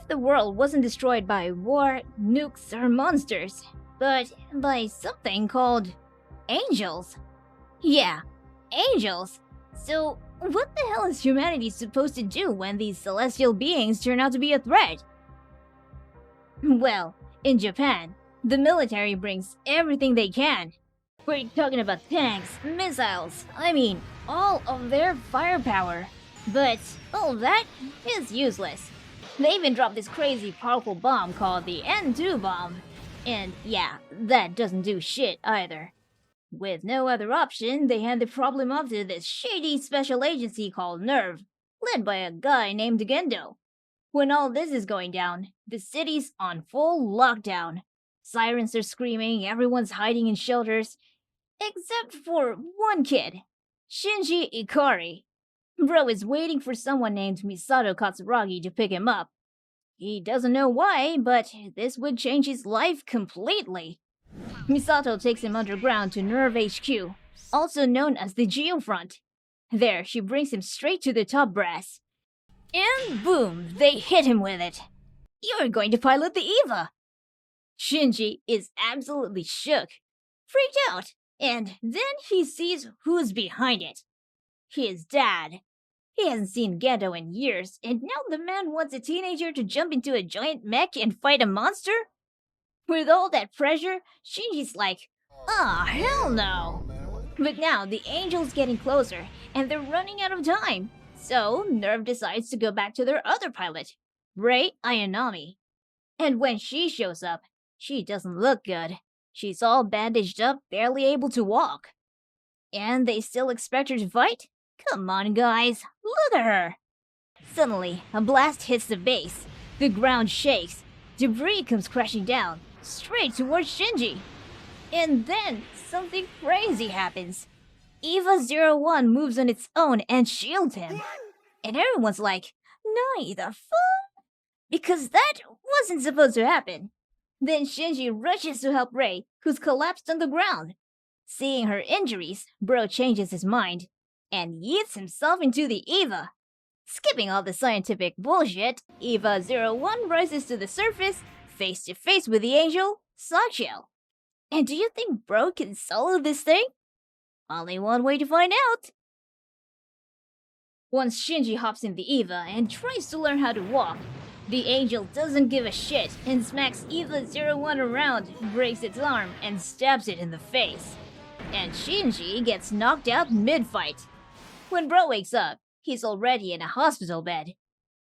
if the world wasn't destroyed by war, nukes, or monsters, but by something called angels. Yeah, angels. So, what the hell is humanity supposed to do when these celestial beings turn out to be a threat? Well, in Japan, the military brings everything they can. We're talking about tanks, missiles, all of their firepower. But all that is useless. They even dropped this crazy powerful bomb called the N2 bomb. And yeah, that doesn't do shit either. With no other option, they hand the problem off to this shady special agency called NERV, led by a guy named Gendo. When all this is going down, the city's on full lockdown. Sirens are screaming, everyone's hiding in shelters, except for one kid, Shinji Ikari. Bro is waiting for someone named Misato Katsuragi to pick him up. He doesn't know why, but this would change his life completely. Misato takes him underground to NERV HQ, also known as the Geofront. There, she brings him straight to the top brass. And boom, they hit him with it. You're going to pilot the EVA! Shinji is absolutely shook, freaked out, and then he sees who's behind it. His dad. He hasn't seen Gendo in years, and now the man wants a teenager to jump into a giant mech and fight a monster? With all that pressure, Shinji's like, hell no! But now the angel's getting closer, and they're running out of time. So, NERV decides to go back to their other pilot, Rei Ayanami. And when she shows up, she doesn't look good. She's all bandaged up, barely able to walk. And they still expect her to fight? Come on, guys, look at her! Suddenly, a blast hits the base. The ground shakes. Debris comes crashing down, straight towards Shinji. And then, something crazy happens. EVA-01 moves on its own and shields him. And everyone's like, "Nai the fuck?" Because that wasn't supposed to happen. Then Shinji rushes to help Rei, who's collapsed on the ground. Seeing her injuries, Bro changes his mind and yeets himself into the EVA. Skipping all the scientific bullshit, EVA-01 rises to the surface, face to face with the angel, Sachiel. And do you think Bro can solo this thing? Only one way to find out. Once Shinji hops in the EVA and tries to learn how to walk, the angel doesn't give a shit and smacks EVA-01 around, breaks its arm, and stabs it in the face. And Shinji gets knocked out mid-fight. When Bro wakes up, he's already in a hospital bed.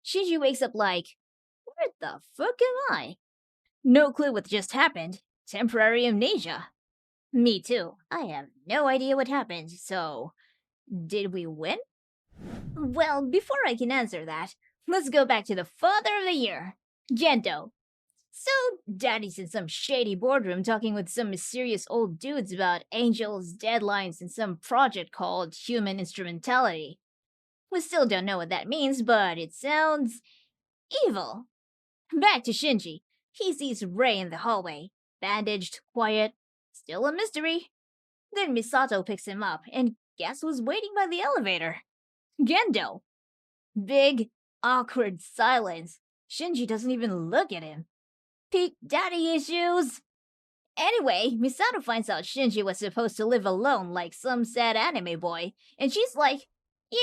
Shinji wakes up like, where the fuck am I? No clue what just happened. Temporary amnesia. Me too. I have no idea what happened, so... did we win? Well, before I can answer that, let's go back to the father of the year, Gendo. So, Daddy's in some shady boardroom talking with some mysterious old dudes about angels, deadlines, and some project called Human Instrumentality. We still don't know what that means, but it sounds... evil. Back to Shinji. He sees Rei in the hallway. Bandaged, quiet, still a mystery. Then Misato picks him up, and guess who's waiting by the elevator? Gendo. Big, awkward silence. Shinji doesn't even look at him. Peak daddy issues. Anyway, Misato finds out Shinji was supposed to live alone like some sad anime boy, and she's like, yeah,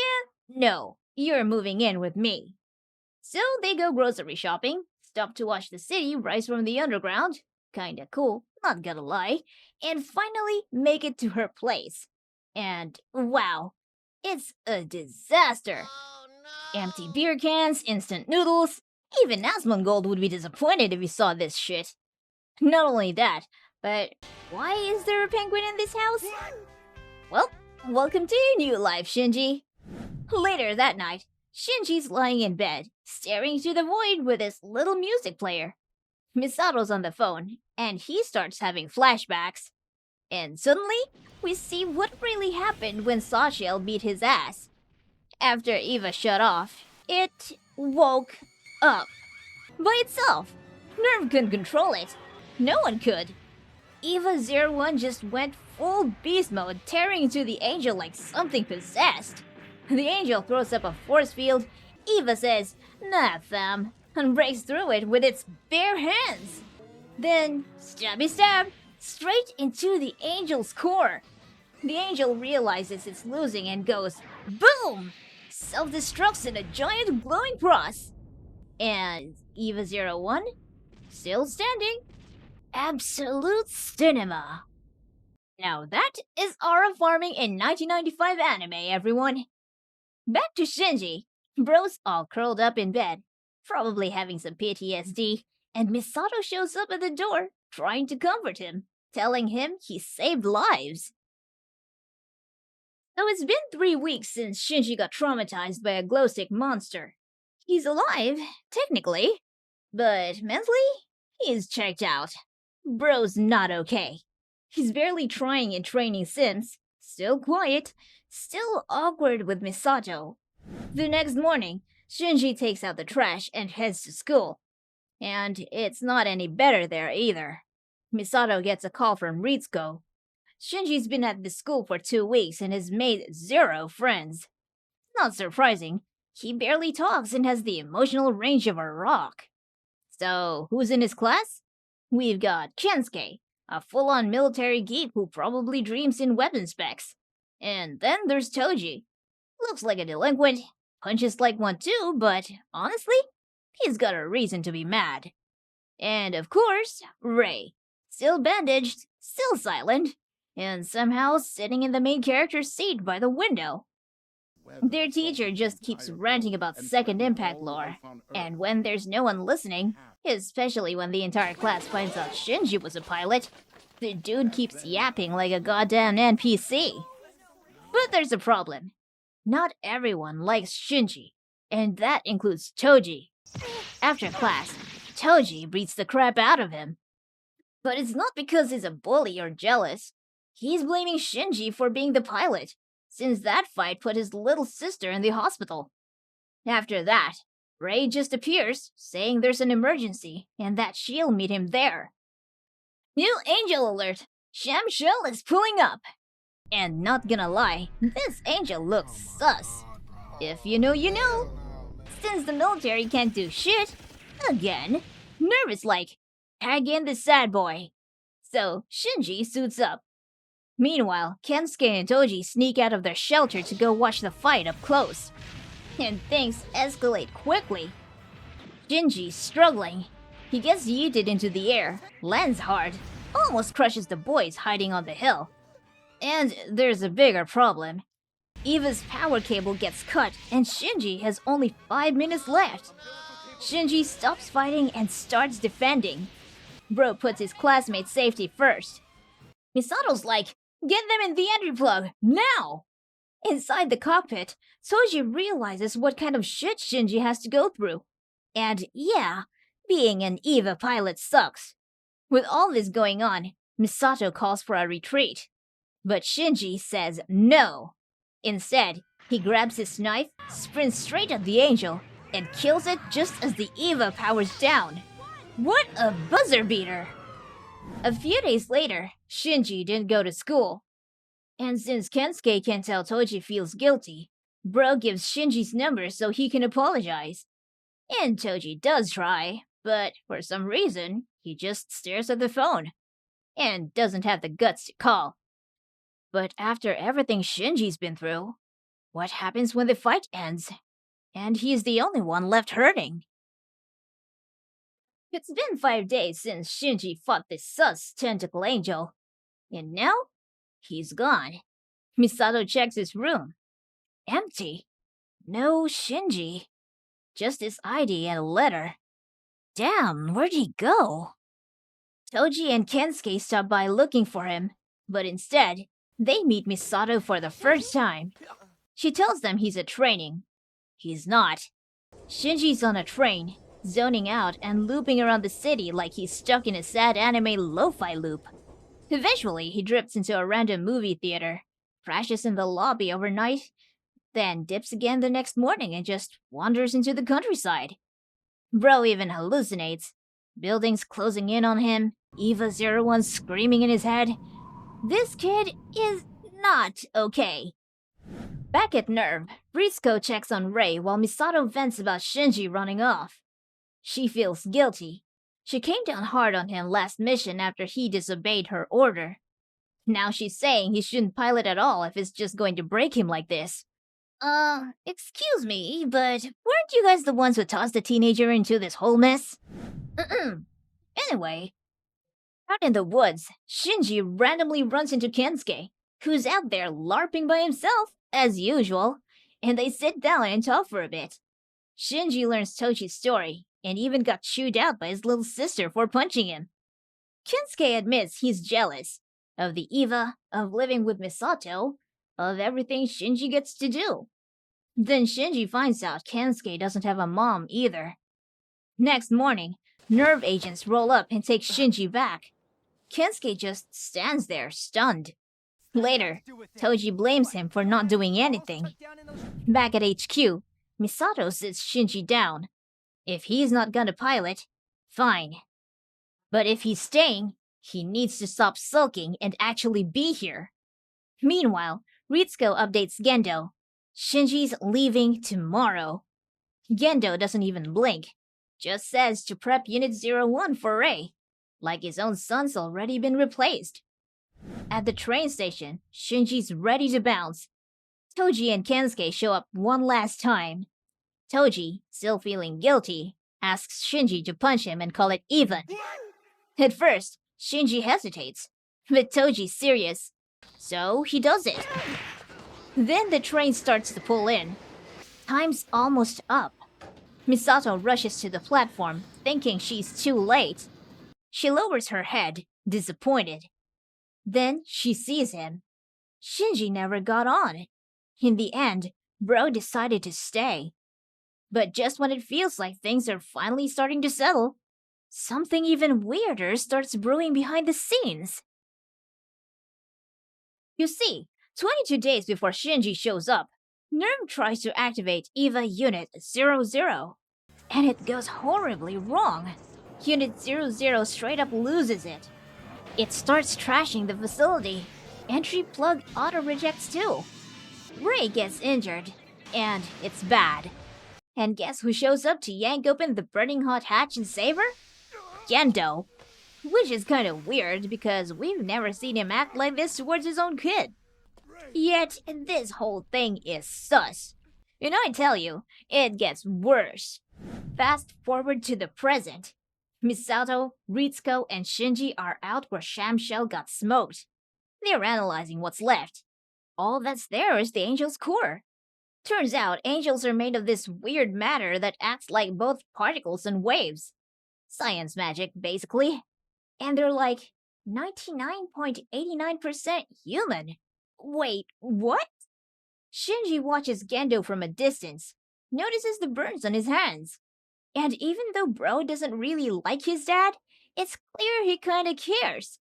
no, you're moving in with me. So they go grocery shopping, stop to watch the city rise from the underground, kinda cool, not gonna lie, and finally make it to her place. And wow, it's a disaster. Oh, no. Empty beer cans, instant noodles. Even Asmongold would be disappointed if he saw this shit. Not only that, but why is there a penguin in this house? Well, welcome to your new life, Shinji. Later that night, Shinji's lying in bed, staring into the void with his little music player. Misato's on the phone, and he starts having flashbacks. And suddenly, we see what really happened when Sachiel beat his ass. After Eva shut off, it woke up. By itself. NERV couldn't control it. No one could. EVA-01 just went full beast mode, tearing into the angel like something possessed. The angel throws up a force field. Eva says, nah fam, and breaks through it with its bare hands. Then, stabby stab, straight into the angel's core. The angel realizes it's losing and goes, boom! Self-destructs in a giant glowing cross. And Eva-01, still standing. Absolute cinema. Now that is Aura farming in 1995 anime, everyone. Back to Shinji. Bro's all curled up in bed, probably having some PTSD, and Misato shows up at the door, trying to comfort him, telling him he saved lives. So it's been 3 weeks since Shinji got traumatized by a glowstick monster. He's alive, technically, but mentally, he's checked out. Bro's not okay. He's barely trying in training sims, still quiet, still awkward with Misato. The next morning, Shinji takes out the trash and heads to school. And it's not any better there either. Misato gets a call from Ritsuko. Shinji's been at the school for 2 weeks and has made 0 friends. Not surprising, he barely talks and has the emotional range of a rock. So, who's in his class? We've got Kensuke, a full-on military geek who probably dreams in weapon specs. And then there's Toji. Looks like a delinquent, punches like one too, but honestly, he's got a reason to be mad. And of course, Rei. Still bandaged, still silent, and somehow sitting in the main character's seat by the window. Their teacher just keeps ranting about second impact lore, and when there's no one listening, especially when the entire class finds out Shinji was a pilot, the dude keeps yapping like a goddamn NPC. But there's a problem. Not everyone likes Shinji, and that includes Toji. After class, Toji beats the crap out of him. But it's not because he's a bully or jealous. He's blaming Shinji for being the pilot, since that fight put his little sister in the hospital. After that, Rei just appears, saying there's an emergency, and that she'll meet him there. New angel alert! Shamshell is pulling up! And not gonna lie, this angel looks sus. If you know, you know. Since the military can't do shit, again, NERV is like, tag in the sad boy. So Shinji suits up. Meanwhile, Kensuke and Toji sneak out of their shelter to go watch the fight up close. And things escalate quickly. Shinji's struggling. He gets yeeted into the air, lands hard, almost crushes the boys hiding on the hill. And there's a bigger problem. Eva's power cable gets cut and Shinji has only 5 minutes left. Shinji stops fighting and starts defending. Bro puts his classmates' safety first. Misato's like, get them in the entry plug, now! Inside the cockpit, Toji realizes what kind of shit Shinji has to go through. And yeah, being an Eva pilot sucks. With all this going on, Misato calls for a retreat. But Shinji says no. Instead, he grabs his knife, sprints straight at the angel, and kills it just as the Eva powers down. What a buzzer beater! A few days later, Shinji didn't go to school. And since Kensuke can tell Toji feels guilty, Bro gives Shinji's number so he can apologize. And Toji does try, but for some reason, he just stares at the phone and doesn't have the guts to call. But after everything Shinji's been through, what happens when the fight ends? And he's the only one left hurting. It's been 5 days since Shinji fought this sus tentacle angel. And now, he's gone. Misato checks his room. Empty. No Shinji. Just his ID and a letter. Damn, where'd he go? Toji and Kensuke stop by looking for him, but instead, they meet Misato for the first time. She tells them he's at training. He's not. Shinji's on a train, zoning out and looping around the city like he's stuck in a sad anime lo-fi loop. Eventually, he drifts into a random movie theater, crashes in the lobby overnight, then dips again the next morning and just wanders into the countryside. Bro even hallucinates. Buildings closing in on him, Eva-01 screaming in his head. This kid is not okay. Back at NERV, Ritsuko checks on Rei while Misato vents about Shinji running off. She feels guilty. She came down hard on him last mission after he disobeyed her order. Now she's saying he shouldn't pilot at all if it's just going to break him like this. Excuse me, but weren't you guys the ones who tossed the teenager into this whole mess? Anyway, out in the woods, Shinji randomly runs into Kensuke, who's out there LARPing by himself, as usual, and they sit down and talk for a bit. Shinji learns Tochi's story, and even got chewed out by his little sister for punching him. Kensuke admits he's jealous of the Eva, of living with Misato, of everything Shinji gets to do. Then Shinji finds out Kensuke doesn't have a mom either. Next morning, NERV agents roll up and take Shinji back. Kensuke just stands there, stunned. Later, Toji blames him for not doing anything. Back at HQ, Misato sits Shinji down. If he's not gonna pilot, fine. But if he's staying, he needs to stop sulking and actually be here. Meanwhile, Ritsuko updates Gendo. Shinji's leaving tomorrow. Gendo doesn't even blink. Just says to prep Unit 01 for Rei. Like his own son's already been replaced. At the train station, Shinji's ready to bounce. Toji and Kensuke show up one last time. Toji, still feeling guilty, asks Shinji to punch him and call it even. At first, Shinji hesitates, but Toji's serious, so he does it. Then the train starts to pull in. Time's almost up. Misato rushes to the platform, thinking she's too late. She lowers her head, disappointed. Then she sees him. Shinji never got on. In the end, Bro decided to stay. But just when it feels like things are finally starting to settle, something even weirder starts brewing behind the scenes. You see, 22 days before Shinji shows up, NERV tries to activate EVA Unit 00. And it goes horribly wrong. Unit 00 straight up loses it. It starts trashing the facility. Entry plug auto-rejects too. Rei gets injured, and it's bad. And guess who shows up to yank open the burning hot hatch and save her? Gendo. Which is kinda weird because we've never seen him act like this towards his own kid. Yet, this whole thing is sus. And I tell you, it gets worse. Fast forward to the present. Misato, Ritsuko, and Shinji are out where Shamshell got smoked. They're analyzing what's left. All that's there is the angel's core. Turns out angels are made of this weird matter that acts like both particles and waves. Science magic, basically. And they're like 99.89% human. Wait, what? Shinji watches Gendo from a distance, notices the burns on his hands. And even though Bro doesn't really like his dad, it's clear he kinda cares.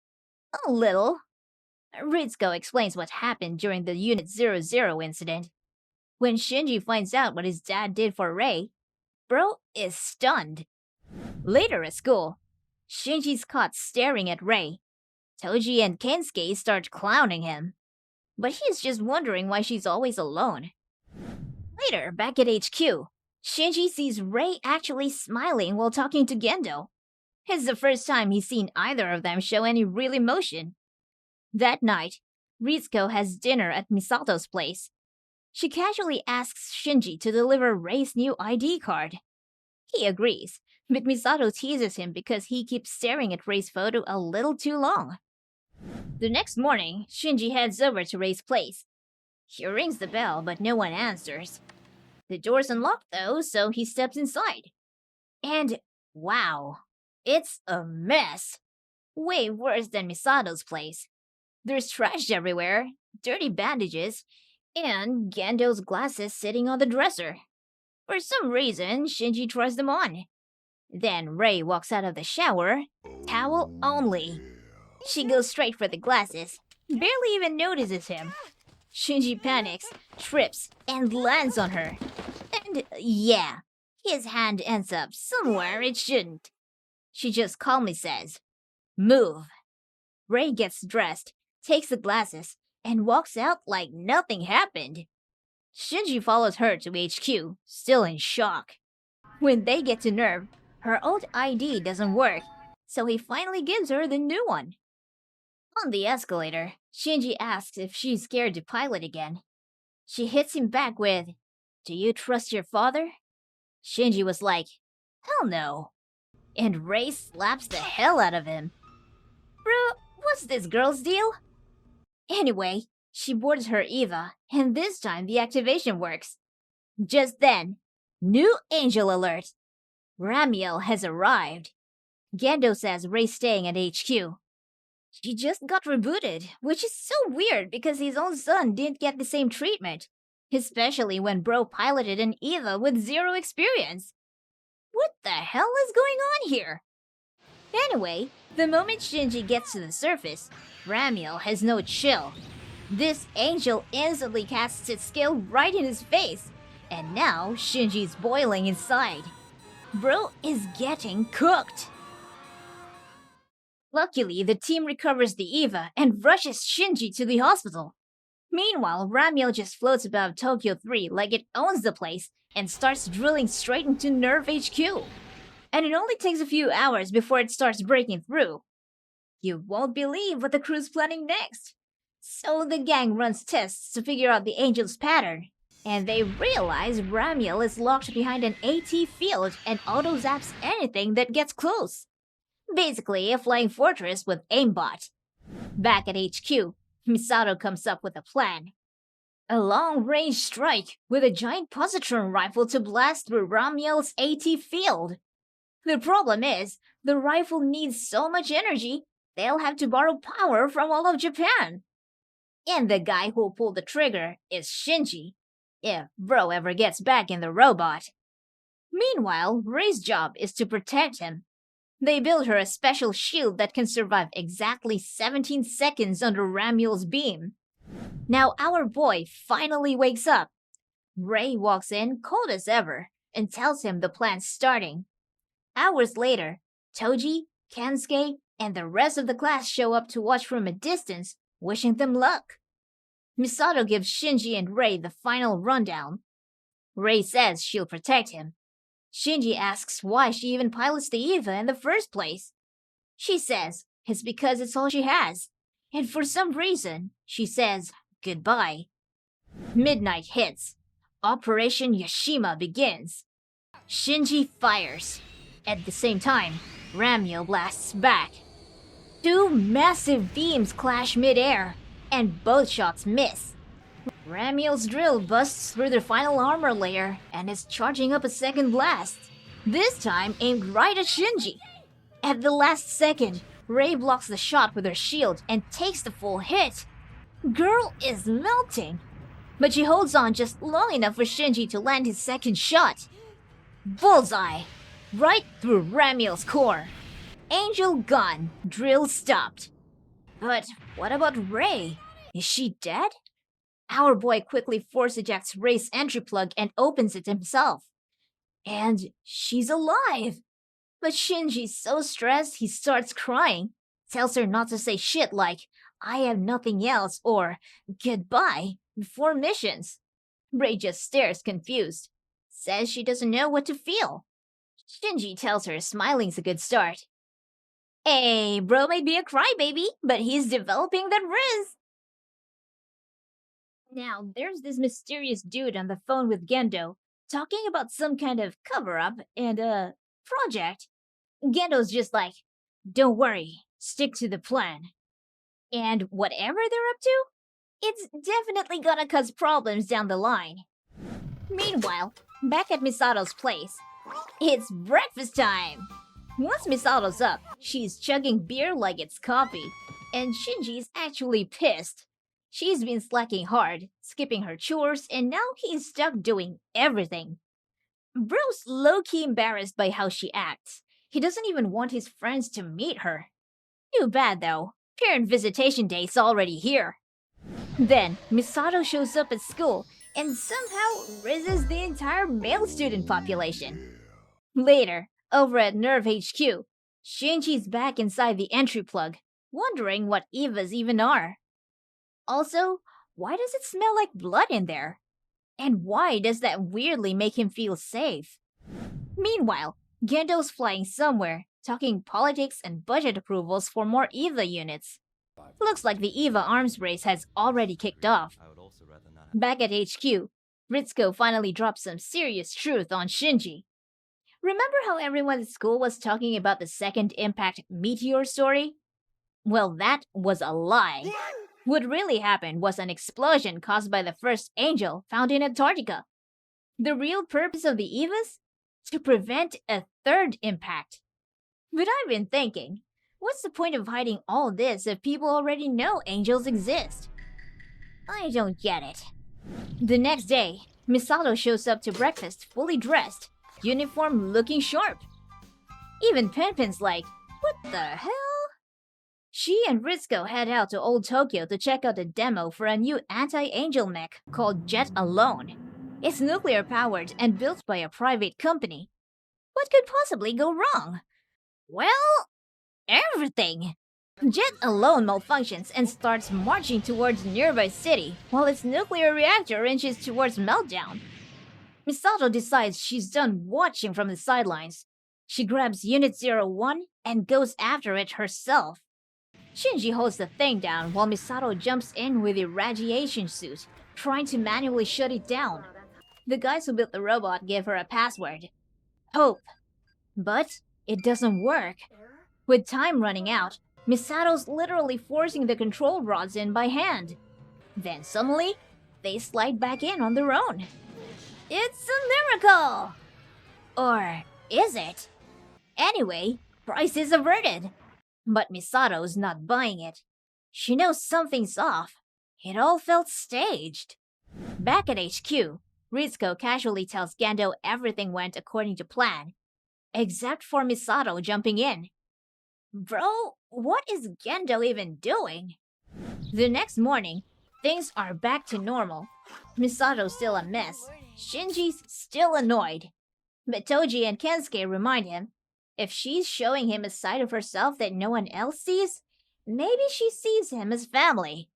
A little. Ritsuko explains what happened during the Unit 00 incident. When Shinji finds out what his dad did for Rei, Bro is stunned. Later at school, Shinji's caught staring at Rei. Toji and Kensuke start clowning him. But he's just wondering why she's always alone. Later, back at HQ, Shinji sees Rei actually smiling while talking to Gendo. It's the first time he's seen either of them show any real emotion. That night, Ritsuko has dinner at Misato's place. She casually asks Shinji to deliver Rei's new ID card. He agrees, but Misato teases him because he keeps staring at Rei's photo a little too long. The next morning, Shinji heads over to Rei's place. He rings the bell, but no one answers. The door's unlocked though, so he steps inside. And wow, it's a mess. Way worse than Misato's place. There's trash everywhere, dirty bandages, and Gendo's glasses sitting on the dresser. For some reason, Shinji tries them on. Then Rei walks out of the shower, towel only. She goes straight for the glasses, barely even notices him. Shinji panics, trips, and lands on her. And yeah, his hand ends up somewhere it shouldn't. She just calmly says, "Move." Rei gets dressed, takes the glasses, and walks out like nothing happened. Shinji follows her to HQ, still in shock. When they get to NERV, Her old ID doesn't work, so he finally gives her the new one. On the escalator, Shinji asks if she's scared to pilot again. She hits him back with, "Do you trust your father?" Shinji was like, "Hell no." And Ray slaps the hell out of him. Bro, what's this girl's deal? Anyway, she boards her Eva, and this time the activation works. Just then, new angel alert. Ramiel has arrived. Gendo says Ray's staying at HQ. She just got rebooted, which is so weird because his own son didn't get the same treatment. Especially when bro piloted an Eva with zero experience. What the hell is going on here? Anyway, the moment Shinji gets to the surface, Ramiel has no chill. This angel instantly casts its skill right in his face, and now Shinji's boiling inside. Bro is getting cooked. Luckily, the team recovers the Eva and rushes Shinji to the hospital. Meanwhile, Ramiel just floats above Tokyo 3 like it owns the place and starts drilling straight into NERV HQ. And it only takes a few hours before it starts breaking through. You won't believe what the crew's planning next. So the gang runs tests to figure out the angel's pattern, and they realize Ramiel is locked behind an AT field and auto-zaps anything that gets close. Basically, a flying fortress with aimbot. Back at HQ, Misato comes up with a plan. A long-range strike with a giant positron rifle to blast through Ramiel's AT field. The problem is, the rifle needs so much energy, they'll have to borrow power from all of Japan. And the guy who'll pull the trigger is Shinji, if bro ever gets back in the robot. Meanwhile, Ray's job is to protect him. They build her a special shield that can survive exactly 17 seconds under Ramiel's beam. Now our boy finally wakes up. Ray walks in cold as ever and tells him the plan's starting. Hours later, Toji, Kensuke, and the rest of the class show up to watch from a distance, wishing them luck. Misato gives Shinji and Ray the final rundown. Ray says she'll protect him. Shinji asks why she even pilots the Eva in the first place. She says it's because it's all she has, and for some reason, she says goodbye. Midnight hits. Operation Yashima begins. Shinji fires. At the same time, Ramiel blasts back. Two massive beams clash mid-air, and both shots miss. Ramiel's drill busts through the final armor layer and is charging up a second blast, this time aimed right at Shinji. At the last second, Ray blocks the shot with her shield and takes the full hit. Girl is melting, but she holds on just long enough for Shinji to land his second shot. Bullseye! Right through Ramiel's core. Angel gone, drill stopped. But what about Ray? Is she dead? Our boy quickly force ejects Ray's entry plug and opens it himself. And she's alive! But Shinji's so stressed he starts crying, tells her not to say shit like, "I have nothing else," or "goodbye" before missions. Ray just stares confused, says she doesn't know what to feel. Shinji tells her smiling's a good start. Hey, bro may be a crybaby, but he's developing that riz. Now, there's this mysterious dude on the phone with Gendo, talking about some kind of cover-up and a project. Gendo's just like, "Don't worry, stick to the plan." And whatever they're up to, it's definitely gonna cause problems down the line. Meanwhile, back at Misato's place, it's breakfast time! Once Misato's up, she's chugging beer like it's coffee, and Shinji's actually pissed. She's been slacking hard, skipping her chores, and now he's stuck doing everything. Bro's low-key embarrassed by how she acts. He doesn't even want his friends to meet her. Too bad though, parent visitation day's already here. Then, Misato shows up at school and somehow rizzes the entire male student population. Later, over at NERV HQ, Shinji's back inside the entry plug, wondering what Evas even are. Also, why does it smell like blood in there? And why does that weirdly make him feel safe? Meanwhile, Gendo's flying somewhere, talking politics and budget approvals for more EVA units. Looks like the EVA arms race has already kicked off. Back at HQ, Ritsuko finally dropped some serious truth on Shinji. Remember how everyone at school was talking about the second impact meteor story? Well, that was a lie. What really happened was an explosion caused by the first angel found in Antarctica. The real purpose of the EVAs? To prevent a third impact. But I've been thinking, what's the point of hiding all this if people already know angels exist? I don't get it. The next day, Misato shows up to breakfast fully dressed, uniform looking sharp. Even Penpin's like, what the hell? She and Ritsuko head out to Old Tokyo to check out a demo for a new anti-angel mech called Jet Alone. It's nuclear powered and built by a private company. What could possibly go wrong? Well, everything. Jet Alone malfunctions and starts marching towards nearby city while its nuclear reactor inches towards meltdown. Misato decides she's done watching from the sidelines. She grabs Unit 01 and goes after it herself. Shinji holds the thing down while Misato jumps in with a radiation suit, trying to manually shut it down. The guys who built the robot give her a password. Hope. But it doesn't work. With time running out, Misato's literally forcing the control rods in by hand. Then suddenly, they slide back in on their own. It's a miracle! Or is it? Anyway, price is averted. But Misato's not buying it. She knows something's off. It all felt staged. Back at HQ, Ritsuko casually tells Gendo everything went according to plan, except for Misato jumping in. Bro, what is Gendo even doing? The next morning, things are back to normal. Misato's still a mess. Shinji's still annoyed. But Toji and Kensuke remind him, if she's showing him a side of herself that no one else sees, maybe she sees him as family.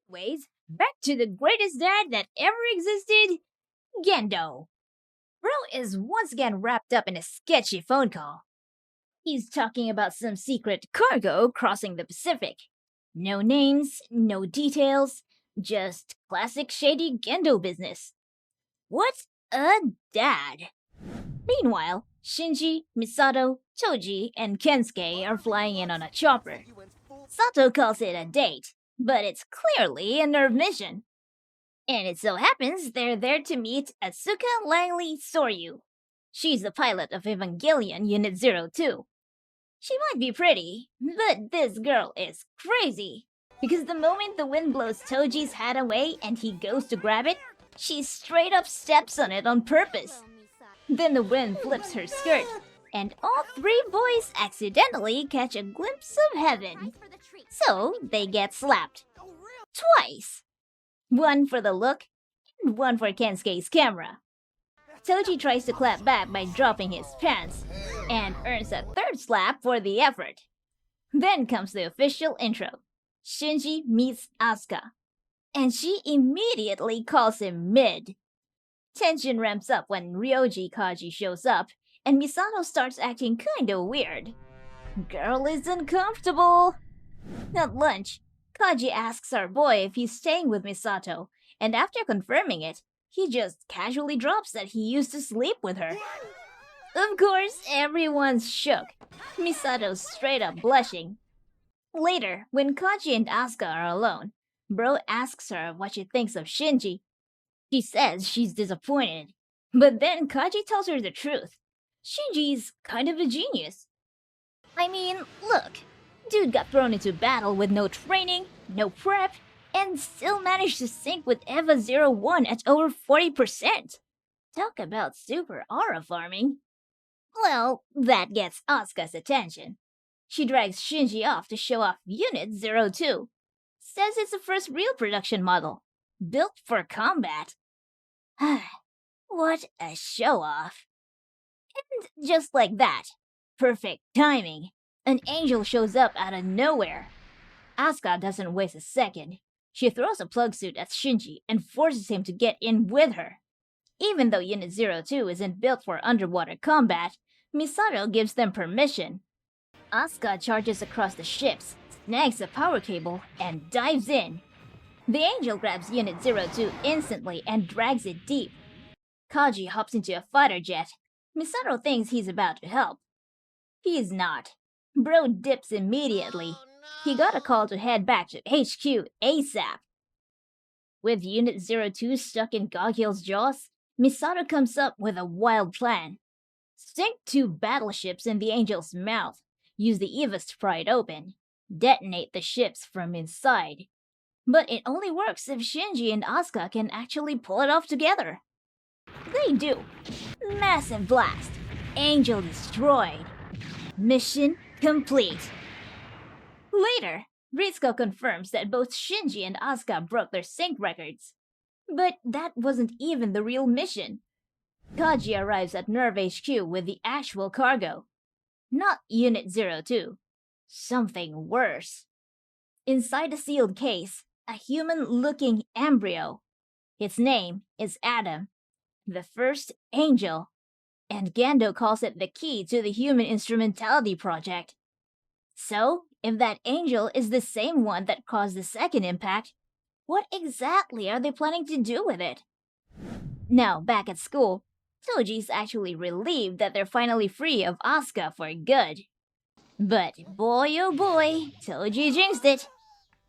Anyways, back to the greatest dad that ever existed, Gendo. Bro is once again wrapped up in a sketchy phone call. He's talking about some secret cargo crossing the Pacific. No names, no details, just classic shady Gendo business. What a dad! Meanwhile, Shinji, Misato, Toji, and Kensuke are flying in on a chopper. Sato calls it a date, but it's clearly a NERV mission. And it so happens they're there to meet Asuka Langley Soryu. She's the pilot of Evangelion Unit 02. She might be pretty, but this girl is crazy. Because the moment the wind blows Toji's hat away and he goes to grab it, she straight up steps on it on purpose. Then the wind flips her skirt, and all three boys accidentally catch a glimpse of heaven. So they get slapped. Twice! One for the look, and one for Kensuke's camera. Toji tries to clap back by dropping his pants, and earns a third slap for the effort. Then comes the official intro. Shinji meets Asuka, and she immediately calls him mid. Tension ramps up when Ryoji Kaji shows up, and Misato starts acting kinda weird. Girl is uncomfortable. At lunch, Kaji asks our boy if he's staying with Misato, and after confirming it, he just casually drops that he used to sleep with her. Of course, everyone's shook. Misato's straight up blushing. Later, when Kaji and Asuka are alone, Bro asks her what she thinks of Shinji. She says she's disappointed, but then Kaji tells her the truth. Shinji's kind of a genius. I mean, look, dude got thrown into battle with no training, no prep, and still managed to sync with Eva 01 at over 40%. Talk about super aura farming. Well, that gets Asuka's attention. She drags Shinji off to show off Unit 02. Says it's the first real production model, built for combat. What a show-off. And just like that, perfect timing, an angel shows up out of nowhere. Asuka doesn't waste a second. She throws a plug suit at Shinji and forces him to get in with her. Even though Unit 02 isn't built for underwater combat, Misato gives them permission. Asuka charges across the ships, snags a power cable, and dives in. The angel grabs Unit 02 instantly and drags it deep. Kaji hops into a fighter jet. Misato thinks he's about to help. He's not. Bro dips immediately. He got a call to head back to HQ ASAP. With Unit 02 stuck in Gogil's jaws, Misato comes up with a wild plan. Sink 2 battleships in the angel's mouth, use the Evas to pry it open, detonate the ships from inside. But it only works if Shinji and Asuka can actually pull it off together. They do. Massive blast. Angel destroyed. Mission complete. Later, Ritsuko confirms that both Shinji and Asuka broke their sync records. But that wasn't even the real mission. Kaji arrives at NERV HQ with the actual cargo. Not Unit 02. Something worse. Inside a sealed case, a human-looking embryo. Its name is Adam, the first angel, and Gendo calls it the key to the Human Instrumentality Project. So, if that angel is the same one that caused the second impact, what exactly are they planning to do with it? Now, back at school, Toji's actually relieved that they're finally free of Asuka for good. But boy oh boy, Toji jinxed it.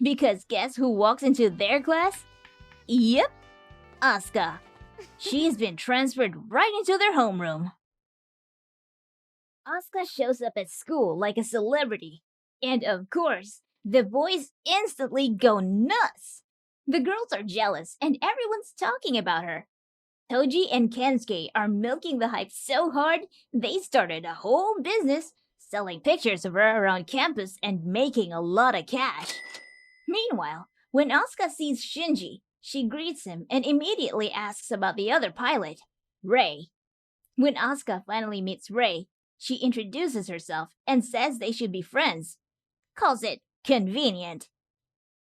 Because guess who walks into their class? Yep, Asuka. She's been transferred right into their homeroom. Asuka shows up at school like a celebrity. And of course, the boys instantly go nuts. The girls are jealous and everyone's talking about her. Toji and Kensuke are milking the hype so hard, they started a whole business selling pictures of her around campus and making a lot of cash. Meanwhile, when Asuka sees Shinji, she greets him and immediately asks about the other pilot, Rei. When Asuka finally meets Rei, she introduces herself and says they should be friends. Calls it convenient.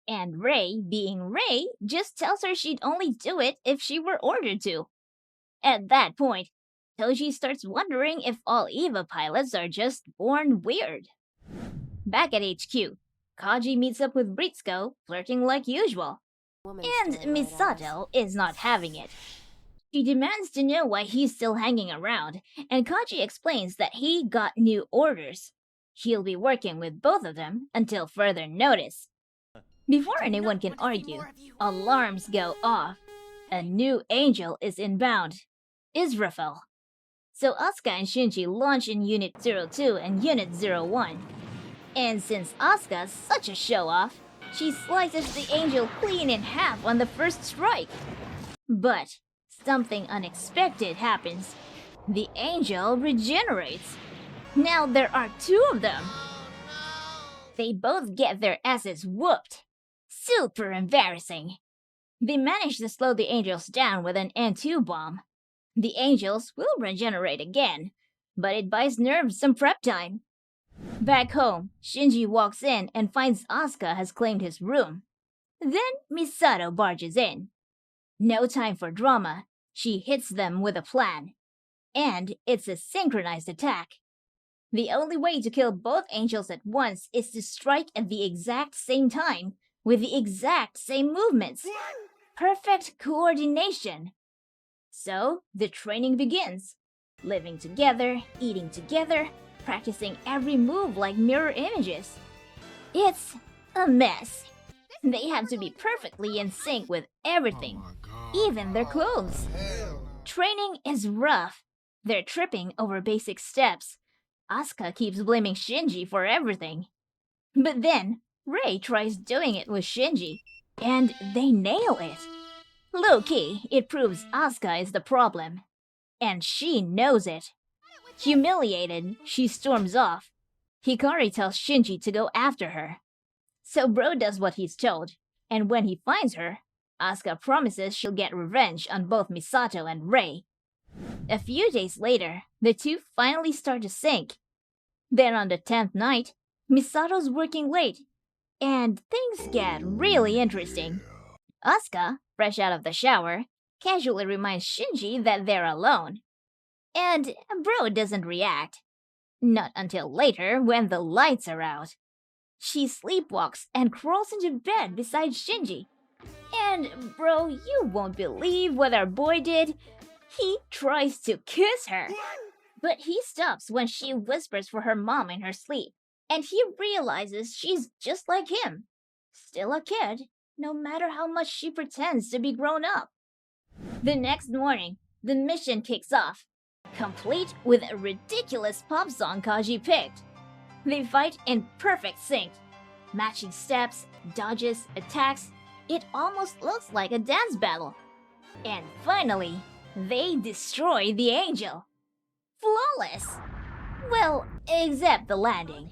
And Rei, being Rei, just tells her she'd only do it if she were ordered to. At that point, Toji starts wondering if all EVA pilots are just born weird. Back at HQ, Kaji meets up with Ritsuko, flirting like usual. And Misato is not having it. She demands to know why he's still hanging around, and Kaji explains that he got new orders. He'll be working with both of them until further notice. Before anyone can argue, alarms go off. A new angel is inbound, Israfel. So Asuka and Shinji launch in Unit 02 and Unit 01. And since Asuka's such a show-off, she slices the angel clean in half on the first strike. But something unexpected happens. The angel regenerates. Now there are 2 of them. They both get their asses whooped. Super embarrassing. They manage to slow the angels down with an N2 bomb. The angels will regenerate again, but it buys NERV some prep time. Back home, Shinji walks in and finds Asuka has claimed his room. Then Misato barges in. No time for drama, she hits them with a plan. And it's a synchronized attack. The only way to kill both angels at once is to strike at the exact same time, with the exact same movements. Perfect coordination. So, the training begins. Living together, eating together, practicing every move like mirror images. It's a mess. They have to be perfectly in sync with everything, even their clothes. Training is rough. They're tripping over basic steps. Asuka keeps blaming Shinji for everything. But then, Rei tries doing it with Shinji, and they nail it. Low-key, it proves Asuka is the problem. And she knows it. Humiliated, she storms off. Hikari tells Shinji to go after her. So Bro does what he's told, and when he finds her, Asuka promises she'll get revenge on both Misato and Rei. A few days later, the 2 finally start to sync. Then on the 10th night, Misato's working late, and things get really interesting. Asuka, fresh out of the shower, casually reminds Shinji that they're alone. And Bro doesn't react. Not until later when the lights are out. She sleepwalks and crawls into bed beside Shinji. And Bro, you won't believe what our boy did. He tries to kiss her. But he stops when she whispers for her mom in her sleep. And he realizes she's just like him. Still a kid, no matter how much she pretends to be grown up. The next morning, the mission kicks off, complete with a ridiculous pop song Kaji picked. They fight in perfect sync. Matching steps, dodges, attacks, it almost looks like a dance battle. And finally, they destroy the angel. Flawless! Well, except the landing.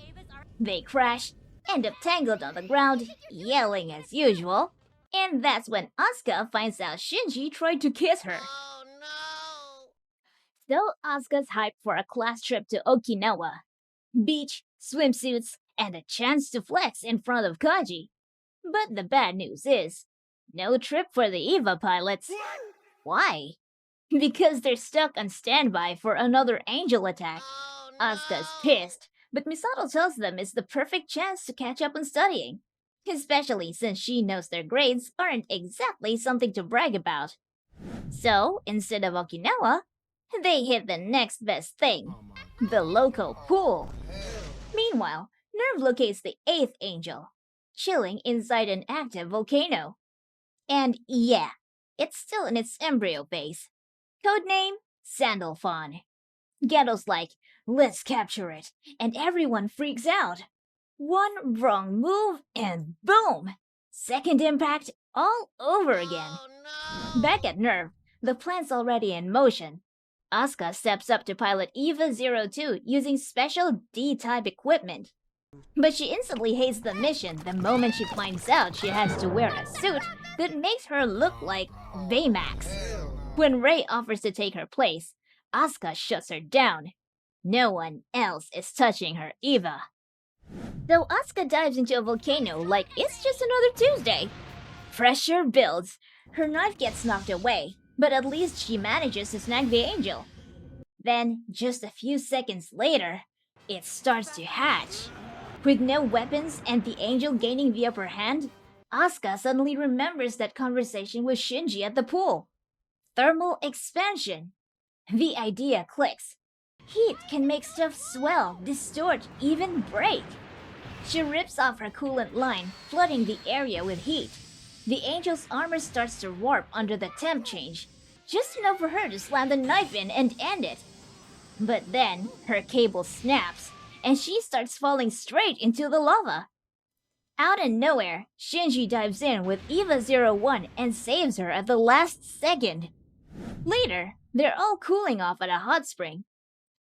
They crash, end up tangled on the ground, yelling as usual. And that's when Asuka finds out Shinji tried to kiss her. Oh no! So Asuka's hyped for a class trip to Okinawa. Beach, swimsuits, and a chance to flex in front of Kaji. But the bad news is, no trip for the EVA pilots. Why? Because they're stuck on standby for another angel attack. Oh no! Asuka's pissed, but Misato tells them it's the perfect chance to catch up on studying. Especially since she knows their grades aren't exactly something to brag about. So, instead of Okinawa, they hit the next best thing, the local pool. Meanwhile, NERV locates the 8th angel, chilling inside an active volcano. And yeah, it's still in its embryo phase. Codename, Sandalphon. Gendo's like, let's capture it, and everyone freaks out. One wrong move and boom! Second impact all over again. Oh no! Back at NERV, the plan's already in motion. Asuka steps up to pilot EVA 02 using special D-type equipment. But she instantly hates the mission the moment she finds out she has to wear a suit that makes her look like Baymax. When Rei offers to take her place, Asuka shuts her down. No one else is touching her EVA. So Asuka dives into a volcano like it's just another Tuesday. Pressure builds. Her knife gets knocked away, but at least she manages to snag the angel. Then, just a few seconds later, it starts to hatch. With no weapons and the angel gaining the upper hand, Asuka suddenly remembers that conversation with Shinji at the pool. Thermal expansion. The idea clicks. Heat can make stuff swell, distort, even break. She rips off her coolant line, flooding the area with heat. The angel's armor starts to warp under the temp change, just enough for her to slam the knife in and end it. But then, her cable snaps, and she starts falling straight into the lava. Out of nowhere, Shinji dives in with EVA 01 and saves her at the last second. Later, they're all cooling off at a hot spring.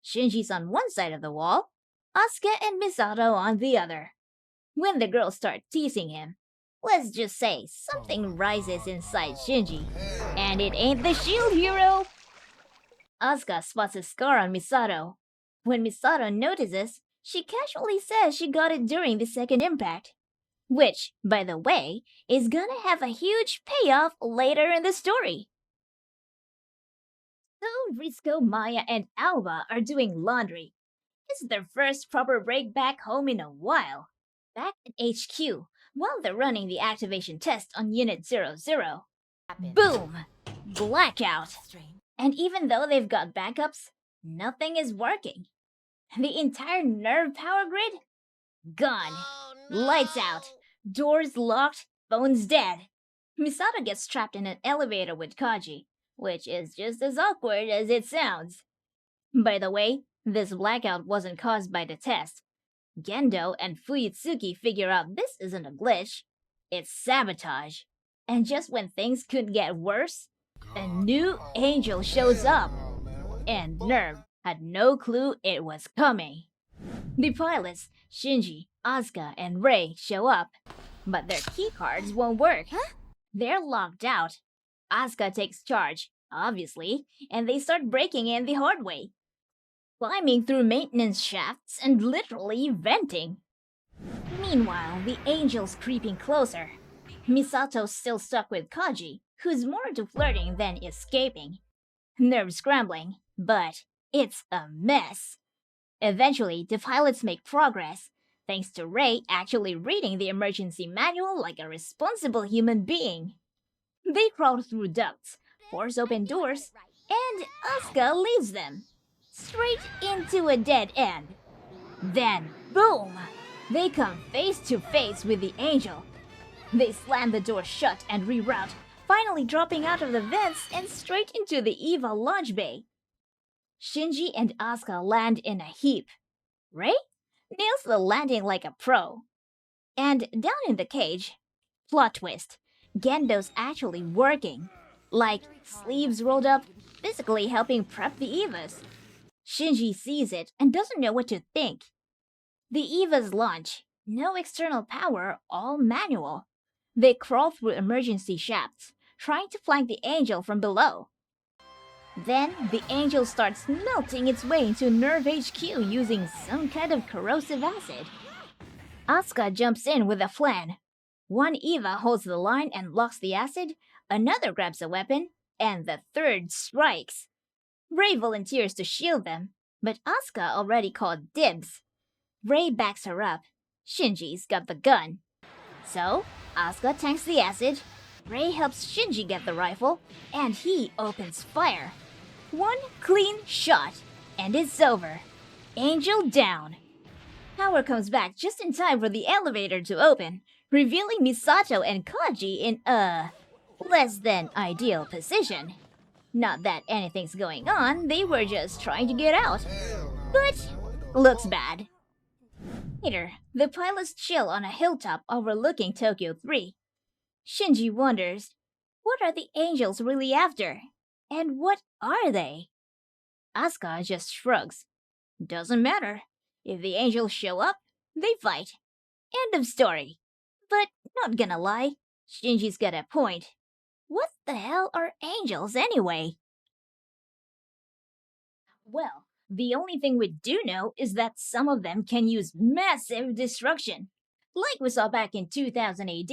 Shinji's on one side of the wall, Asuka and Misato on the other. When the girls start teasing him, let's just say something rises inside Shinji, and it ain't the shield hero. Asuka spots a scar on Misato. When Misato notices, she casually says she got it during the second impact. Which, by the way, is gonna have a huge payoff later in the story. So Ritsuko, Maya, and Alba are doing laundry. It's their first proper break back home in a while. Back at HQ, while they're running the activation test on Unit 00. Boom! Blackout! And even though they've got backups, nothing is working. The entire NERV power grid? Gone. Oh no! Lights out. Doors locked, phones dead. Misato gets trapped in an elevator with Kaji, which is just as awkward as it sounds. By the way, this blackout wasn't caused by the test. Gendo and Fuyutsuki figure out this isn't a glitch, it's sabotage. And just when things couldn't get worse, a new angel shows up. And NERV had no clue it was coming. The pilots, Shinji, Asuka, and Rei show up, but their keycards won't work. They're locked out. Asuka takes charge, obviously, and they start breaking in the hard way, climbing through maintenance shafts and literally venting. Meanwhile, the angel's creeping closer. Misato's still stuck with Kaji, who's more into flirting than escaping. Nerves scrambling, but it's a mess. Eventually, the pilots make progress, thanks to Rei actually reading the emergency manual like a responsible human being. They crawl through ducts, force open doors, and Asuka leaves them, straight into a dead end. Then, boom! They come face to face with the angel. They slam the door shut and reroute, finally dropping out of the vents and straight into the EVA launch bay. Shinji and Asuka land in a heap. Rei nails the landing like a pro. And down in the cage, plot twist, Gendo's actually working. Like, sleeves rolled up, physically helping prep the EVAs. Shinji sees it and doesn't know what to think. The EVAs launch, no external power, all manual. They crawl through emergency shafts, trying to flank the angel from below. Then, the angel starts melting its way into NERV HQ using some kind of corrosive acid. Asuka jumps in with a flan. One EVA holds the line and locks the acid, another grabs a weapon, and the third strikes. Rei volunteers to shield them, but Asuka already called dibs. Rei backs her up. Shinji's got the gun. So, Asuka tanks the acid, Rei helps Shinji get the rifle, and he opens fire. One clean shot, and it's over. Angel down. Power comes back just in time for the elevator to open, revealing Misato and Kaji in a less than ideal position. Not that anything's going on, they were just trying to get out. But looks bad. Later, the pilots chill on a hilltop overlooking Tokyo 3. Shinji wonders, what are the angels really after? And what are they? Asuka just shrugs. Doesn't matter. If the angels show up, they fight. End of story. But not gonna lie, Shinji's got a point. What the hell are angels anyway? Well, the only thing we do know is that some of them can use massive destruction, like we saw back in 2000 AD,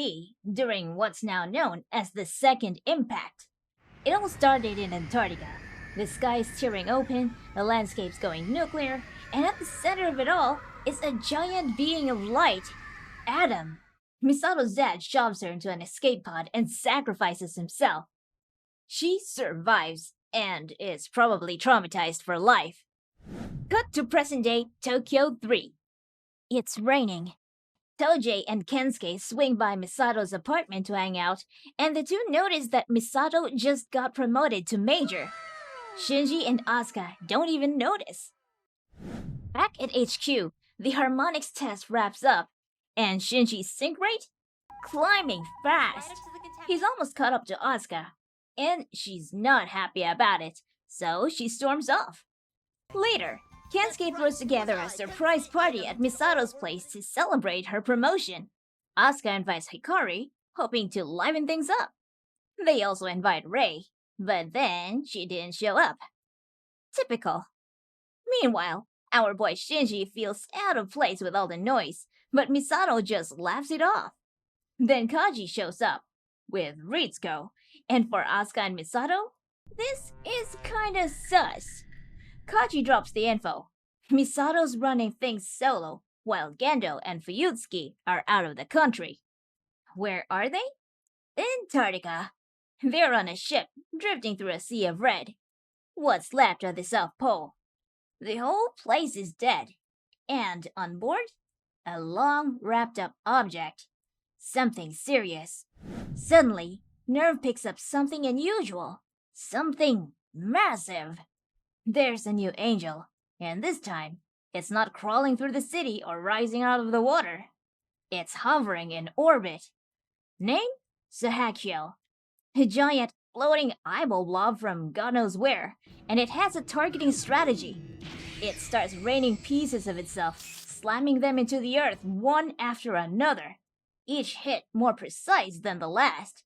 during what's now known as the Second Impact. It all started in Antarctica. The sky's tearing open, the landscape's going nuclear, and at the center of it all is a giant being of light, Adam. Misato's dad shoves her into an escape pod and sacrifices himself. She survives, and is probably traumatized for life. Cut to present-day Tokyo 3. It's raining. Toji and Kensuke swing by Misato's apartment to hang out, and the two notice that Misato just got promoted to major. Shinji and Asuka don't even notice. Back at HQ, the harmonics test wraps up, and Shinji's sync rate? Climbing fast. He's almost caught up to Asuka, and she's not happy about it, so she storms off. Later, Kensuke throws together a surprise party at Misato's place to celebrate her promotion. Asuka invites Hikari, hoping to liven things up. They also invite Rei, but then she didn't show up. Typical. Meanwhile, our boy Shinji feels out of place with all the noise, but Misato just laughs it off. Then Kaji shows up, with Ritsuko, and for Asuka and Misato, this is kinda sus. Kaji drops the info. Misato's running things solo, while Gendo and Fuyutsuki are out of the country. Where are they? Antarctica. They're on a ship, drifting through a sea of red. What's left of the South Pole? The whole place is dead. And on board, a long, wrapped-up object. Something serious. Suddenly, NERV picks up something unusual. Something massive. There's a new angel, and this time, it's not crawling through the city or rising out of the water. It's hovering in orbit. Name? Sahakiel. A giant floating eyeball blob from God knows where, and it has a targeting strategy. It starts raining pieces of itself, slamming them into the earth one after another, each hit more precise than the last.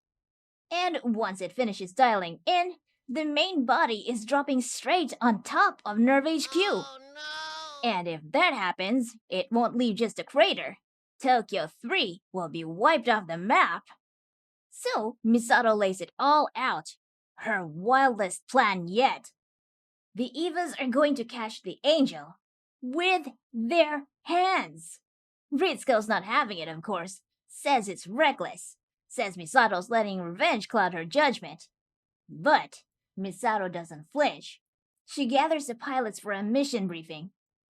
And once it finishes dialing in, the main body is dropping straight on top of NERV HQ. Oh no! And if that happens, it won't leave just a crater. Tokyo 3 will be wiped off the map. So Misato lays it all out. Her wildest plan yet. The Evas are going to catch the angel with their hands. Ritsuko's not having it, of course. Says it's reckless. Says Misato's letting revenge cloud her judgment. But Misato doesn't flinch. She gathers the pilots for a mission briefing.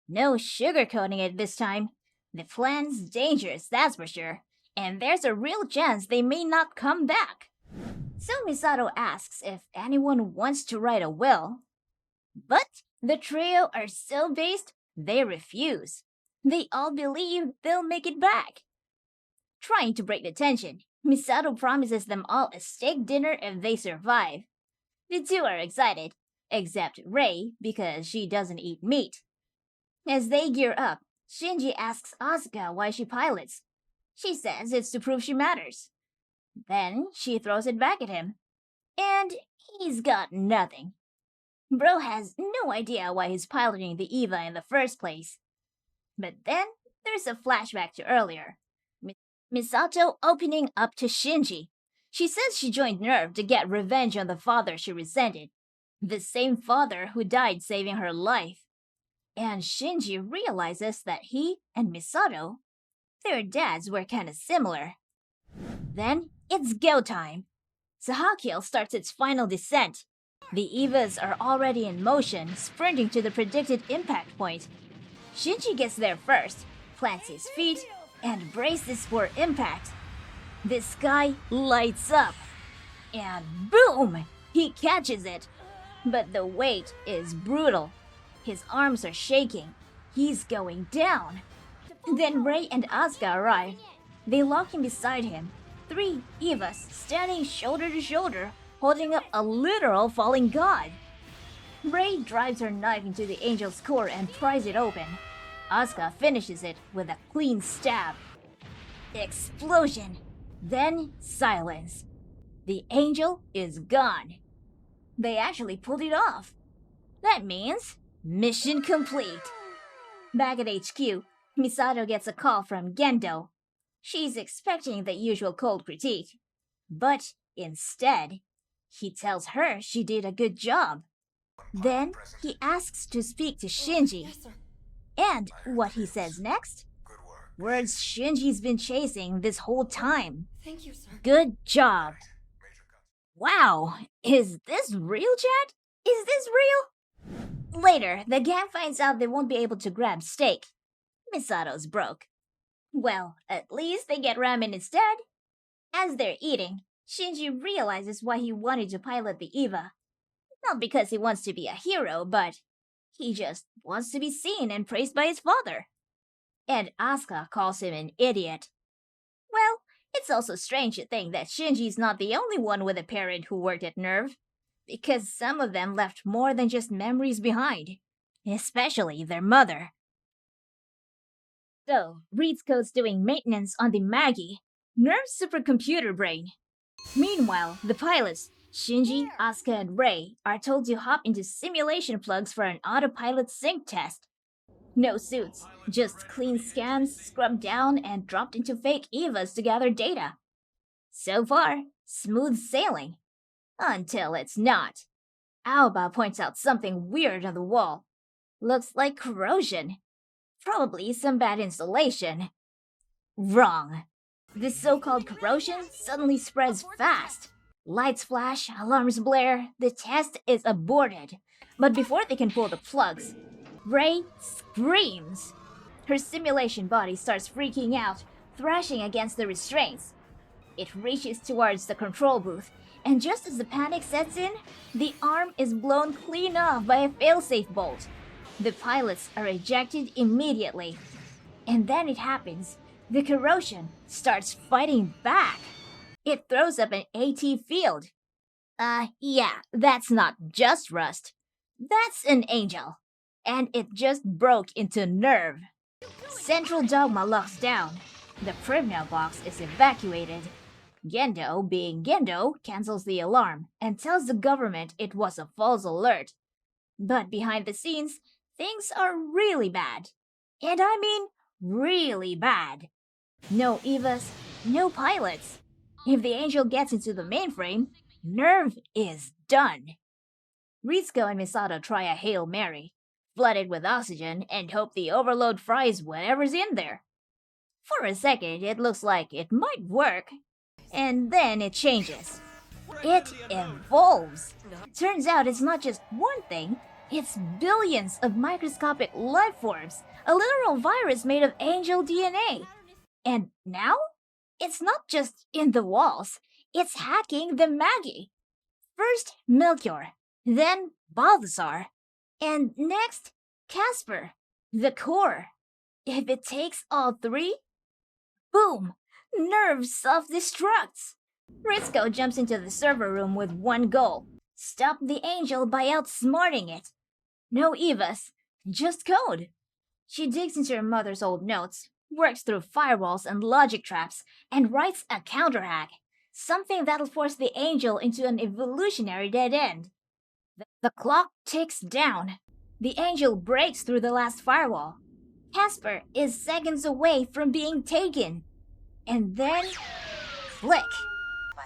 No sugarcoating it this time. The plan's dangerous, that's for sure. And there's a real chance they may not come back. So Misato asks if anyone wants to write a will. But the trio are so based, they refuse. They all believe they'll make it back. Trying to break the tension, Misato promises them all a steak dinner if they survive. The two are excited, except Rei because she doesn't eat meat. As they gear up, Shinji asks Asuka why she pilots. She says it's to prove she matters. Then she throws it back at him. And he's got nothing. Bro has no idea why he's piloting the Eva in the first place. But then there's a flashback to earlier. Misato opening up to Shinji. She says she joined NERV to get revenge on the father she resented. The same father who died saving her life. And Shinji realizes that he and Misato, their dads were kinda similar. Then it's go time. Sahakil starts its final descent. The Evas are already in motion, sprinting to the predicted impact point. Shinji gets there first, plants his feet, and braces for impact. The sky lights up. And boom! He catches it. But the weight is brutal. His arms are shaking. He's going down. Then Rei and Asuka arrive. They lock him beside him. 3 Evas standing shoulder to shoulder, holding up a literal falling god. Rei drives her knife into the angel's core and pries it open. Asuka finishes it with a clean stab. Explosion. Then silence. The angel is gone. They actually pulled it off. That means mission complete. Back at HQ, Misato gets a call from Gendo. She's expecting the usual cold critique. But instead, he tells her she did a good job. Then he asks to speak to Shinji. And what he says next? Words Shinji's been chasing this whole time. Thank you, sir. Good job. Wow, is this real, Chad? Is this real? Later, the gang finds out they won't be able to grab steak. Misato's broke. Well, at least they get ramen instead. As they're eating, Shinji realizes why he wanted to pilot the Eva. Not because he wants to be a hero, but he just wants to be seen and praised by his father. And Asuka calls him an idiot. Well, it's also strange to think that Shinji's not the only one with a parent who worked at NERV, because some of them left more than just memories behind, especially their mother. So, Ritsuko's doing maintenance on the Maggie, NERV's supercomputer brain. Meanwhile, the pilots, Shinji, Asuka, and Rei, are told to hop into simulation plugs for an autopilot sync test. No suits, just clean scans, scrubbed down, and dropped into fake Evas to gather data. So far, smooth sailing. Until it's not. Aoba points out something weird on the wall. Looks like corrosion. Probably some bad installation. Wrong. This so-called corrosion suddenly spreads fast. Lights flash, alarms blare, the test is aborted. But before they can pull the plugs, Rei screams. Her simulation body starts freaking out, thrashing against the restraints. It reaches towards the control booth, and just as the panic sets in, the arm is blown clean off by a failsafe bolt. The pilots are ejected immediately. And then it happens. The corrosion starts fighting back. It throws up an AT field. Yeah, that's not just rust. That's an angel. And it just broke into NERV. Central Dogma locks down. The Privna box is evacuated. Gendo, being Gendo, cancels the alarm and tells the government it was a false alert. But behind the scenes, things are really bad. And I mean really bad. No Evas, no pilots. If the angel gets into the mainframe, NERV is done. Ritsuko and Misato try a Hail Mary, flood it with oxygen, and hope the overload fries whatever's in there. For a second, it looks like it might work, and then it changes. It evolves. Turns out it's not just one thing, it's billions of microscopic life forms, a literal virus made of angel DNA. And now, it's not just in the walls, it's hacking the Maggie. First Melchior, then Balthazar, and next Casper, the core. If it takes all three, boom, NERV self-destructs. Ritsuko jumps into the server room with one goal: stop the angel by outsmarting it. No Evas, just code. She digs into her mother's old notes, works through firewalls and logic traps, and writes a counterhack, something that'll force the angel into an evolutionary dead end. The clock ticks down. The angel breaks through the last firewall. Casper is seconds away from being taken. And then, click.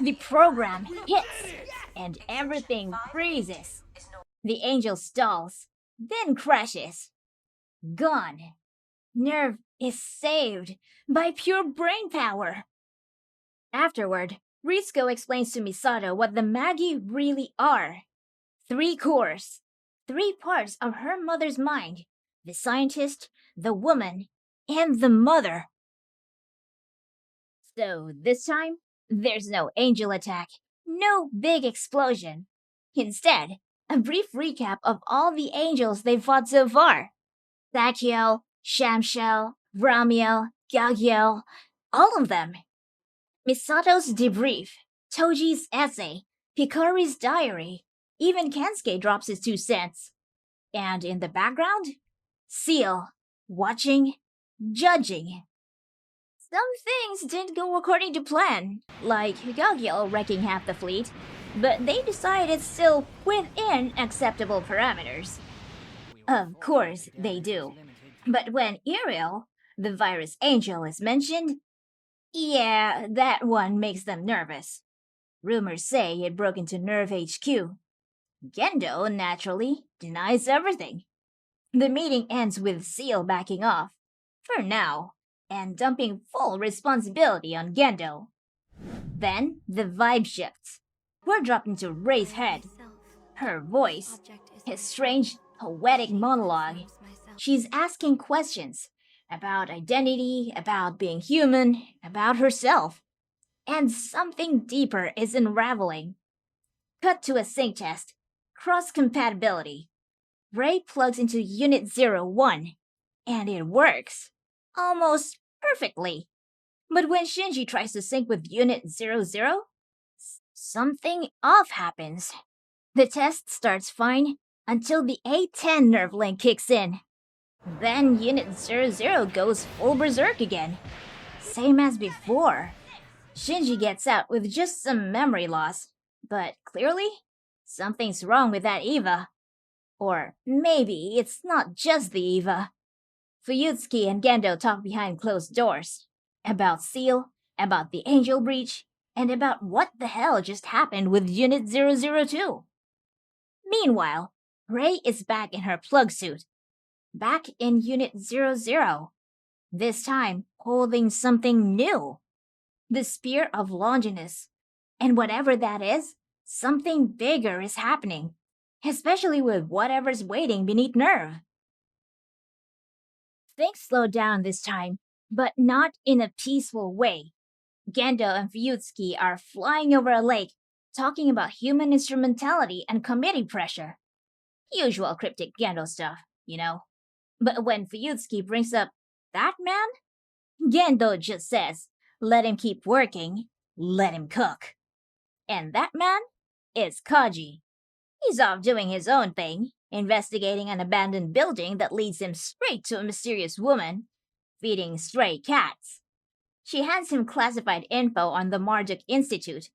The program hits, and everything freezes. The angel stalls, then crashes. Gone. NERV is saved by pure brain power. Afterward, Ritsuko explains to Misato what the Magi really are. 3 cores, 3 parts of her mother's mind: the scientist, the woman, and the mother. So this time, there's no angel attack, no big explosion. Instead, a brief recap of all the angels they've fought so far. Sakiel, Shamshel, Ramiel, Gagiel, all of them. Misato's debrief, Toji's essay, Hikari's diary, even Kensuke drops his 2 cents. And in the background, Seal, watching, judging. Some things didn't go according to plan, like Gagiel wrecking half the fleet, but they decide it's still within acceptable parameters. Of course they do. But when Uriel, the virus angel, is mentioned, yeah, that one makes them nervous. Rumors say it broke into NERV HQ. Gendo, naturally, denies everything. The meeting ends with Seal backing off, for now, and dumping full responsibility on Gendo. Then, the vibe shifts. We're dropped into Ray's head. Her voice, his strange, poetic monologue. She's asking questions about identity, about being human, about herself. And something deeper is unraveling. Cut to a sync test. Cross-compatibility. Ray plugs into Unit 01, and it works. Almost perfectly. But when Shinji tries to sync with Unit 00, something off happens. The test starts fine until the A10 nerve link kicks in. Then Unit 00 goes full berserk again. Same as before. Shinji gets out with just some memory loss, but clearly, something's wrong with that Eva. Or maybe it's not just the Eva. Fuyutsuki and Gendo talk behind closed doors. About Seal, about the Angel Breach, and about what the hell just happened with Unit 002. Meanwhile, Ray is back in her plug suit. Back in Unit 00. This time, holding something new. The Spear of Longinus. And whatever that is, something bigger is happening. Especially with whatever's waiting beneath NERV. Things slow down this time, but not in a peaceful way. Gendo and Fuyutsuki are flying over a lake, talking about human instrumentality and committee pressure. Usual cryptic Gendo stuff, you know. But when Fuyutsuki brings up that man, Gendo just says, let him keep working, let him cook. And that man is Kaji. He's off doing his own thing, investigating an abandoned building that leads him straight to a mysterious woman, feeding stray cats. She hands him classified info on the Marduk Institute.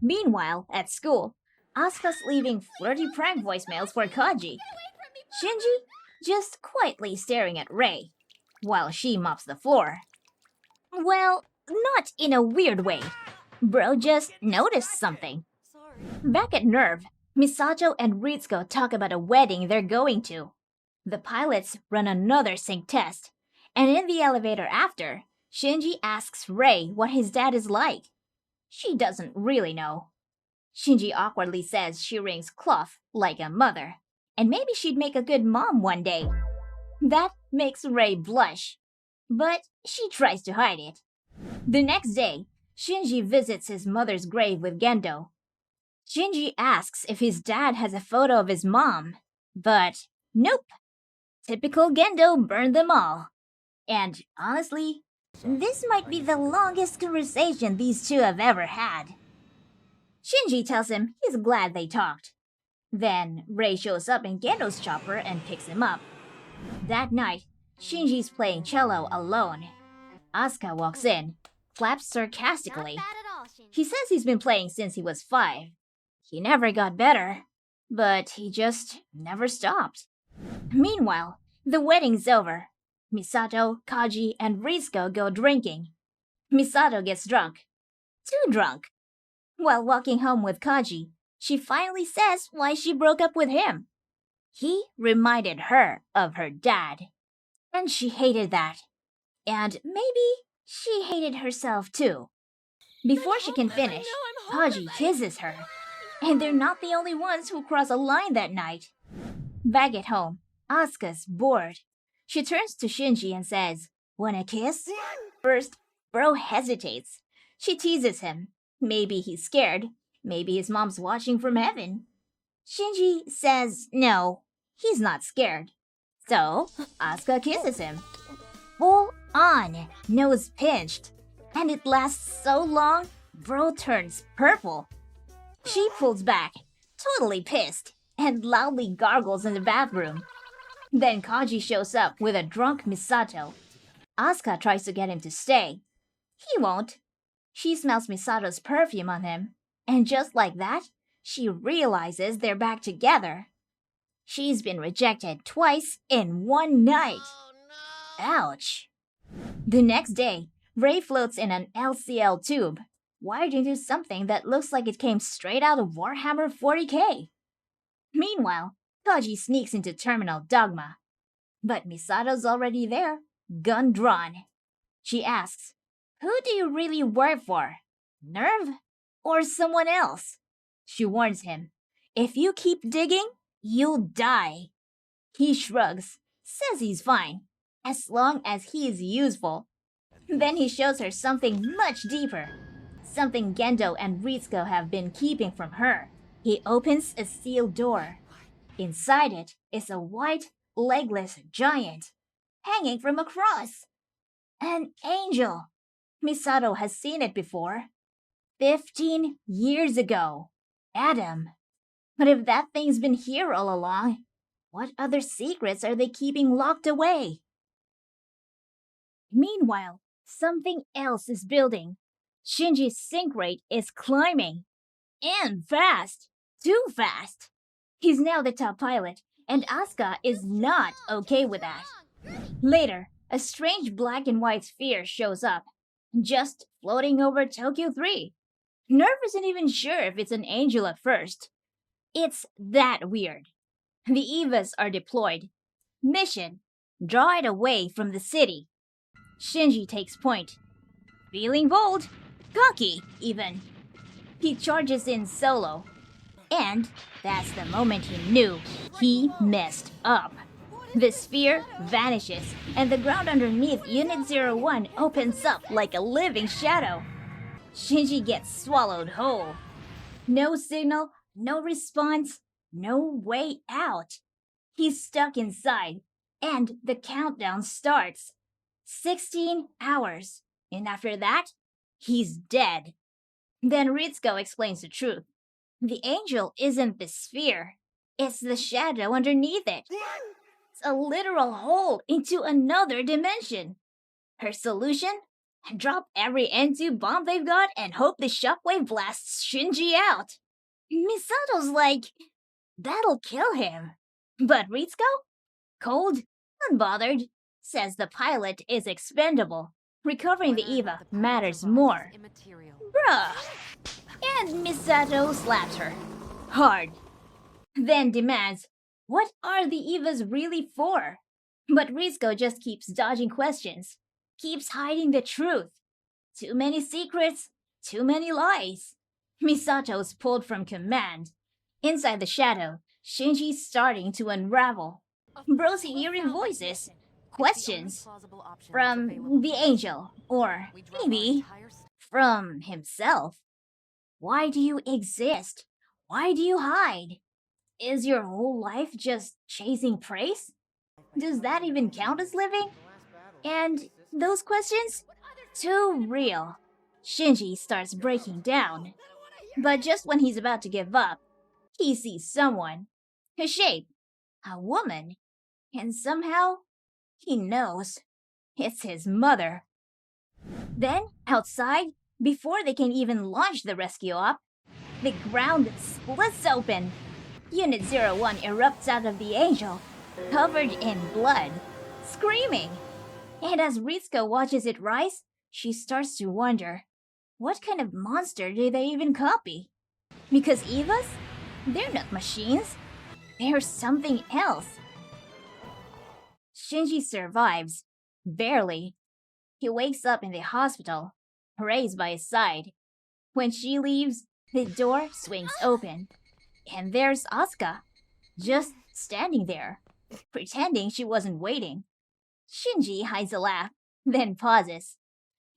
Meanwhile, at school, Asuka's leaving flirty prank voicemails for Kaji. Shinji just quietly staring at Ray, while she mops the floor. Well, not in a weird way, Bro just noticed something. Back at NERV, Misato and Ritsuko talk about a wedding they're going to. The pilots run another sync test, and in the elevator after, Shinji asks Rei what his dad is like. She doesn't really know. Shinji awkwardly says she wrings cloth like a mother, and maybe she'd make a good mom one day. That makes Rei blush, but she tries to hide it. The next day, Shinji visits his mother's grave with Gendo. Shinji asks if his dad has a photo of his mom, but nope. Typical Gendo burned them all. And honestly, this might be the longest conversation these two have ever had. Shinji tells him he's glad they talked. Then Rei shows up in Gendo's chopper and picks him up. That night, Shinji's playing cello alone. Asuka walks in, claps sarcastically. He says he's been playing since he was 5. He never got better, but he just never stopped. Meanwhile, the wedding's over. Misato, Kaji, and Ritsuko go drinking. Misato gets drunk. Too drunk. While walking home with Kaji, she finally says why she broke up with him. He reminded her of her dad. And she hated that. And maybe she hated herself too. Before she can finish, Kaji kisses her. And they're not the only ones who cross a line that night. Back at home, Asuka's bored. She turns to Shinji and says, "Wanna kiss?" First, bro hesitates. She teases him. Maybe he's scared. Maybe his mom's watching from heaven. Shinji says no, he's not scared. So, Asuka kisses him. Full on, nose pinched. And it lasts so long, bro turns purple. She pulls back, totally pissed, and loudly gargles in the bathroom. Then Kaji shows up with a drunk Misato. Asuka tries to get him to stay. He won't. She smells Misato's perfume on him, and just like that, she realizes they're back together. She's been rejected twice in one night. Oh, no. Ouch. The next day, Rei floats in an LCL tube, wired into something that looks like it came straight out of Warhammer 40k. Meanwhile, Kaji sneaks into Terminal Dogma. But Misato's already there, gun drawn. She asks, "Who do you really work for? NERV? Or someone else?" She warns him, "If you keep digging, you'll die." He shrugs, says he's fine, as long as he's useful. Then he shows her something much deeper. Something Gendo and Ritsuko have been keeping from her. He opens a sealed door. Inside it is a white, legless giant, hanging from a cross. An angel. Misato has seen it before. 15 years ago. Adam. But if that thing's been here all along, what other secrets are they keeping locked away? Meanwhile, something else is building. Shinji's sync rate is climbing. And fast. Too fast. He's now the top pilot, and Asuka is not okay with that. Later, a strange black and white sphere shows up, just floating over Tokyo 3. NERV isn't even sure if it's an angel at first. It's that weird. The EVAs are deployed. Mission: draw it away from the city. Shinji takes point. Feeling bold, cocky even. He charges in solo. And that's the moment he knew he messed up. The sphere vanishes, and the ground underneath Unit 01 opens up like a living shadow. Shinji gets swallowed whole. No signal, no response, no way out. He's stuck inside, and the countdown starts. 16 hours. And after that, he's dead. Then Ritsuko explains the truth. The angel isn't the sphere. It's the shadow underneath it. It's a literal hole into another dimension. Her solution? Drop every N2 bomb they've got and hope the shockwave blasts Shinji out. Misato's like, that'll kill him. But Ritsuko? Cold, unbothered, says the pilot is expendable. Recovering the Eva matters more. Bruh! And Misato slaps her. Hard. Then demands, what are the Evas really for? But Rizko just keeps dodging questions. Keeps hiding the truth. Too many secrets, too many lies. Misato's pulled from command. Inside the shadow, Shinji's starting to unravel. Bro's hearing voices, questions from the angel, or maybe from himself. Why do you exist? Why do you hide? Is your whole life just chasing praise? Does that even count as living? And those questions? Too real. Shinji starts breaking down. But just when he's about to give up, he sees someone. A shape. A woman. And somehow, he knows. It's his mother. Then, outside, before they can even launch the rescue op, the ground splits open. Unit 01 erupts out of the angel, covered in blood, screaming. And as Ritsuko watches it rise, she starts to wonder, what kind of monster did they even copy? Because Evas? They're not machines. They're something else. Shinji survives. Barely. He wakes up in the hospital, Ray's by his side. When she leaves, the door swings open. And there's Asuka, just standing there, pretending she wasn't waiting. Shinji hides a laugh, then pauses.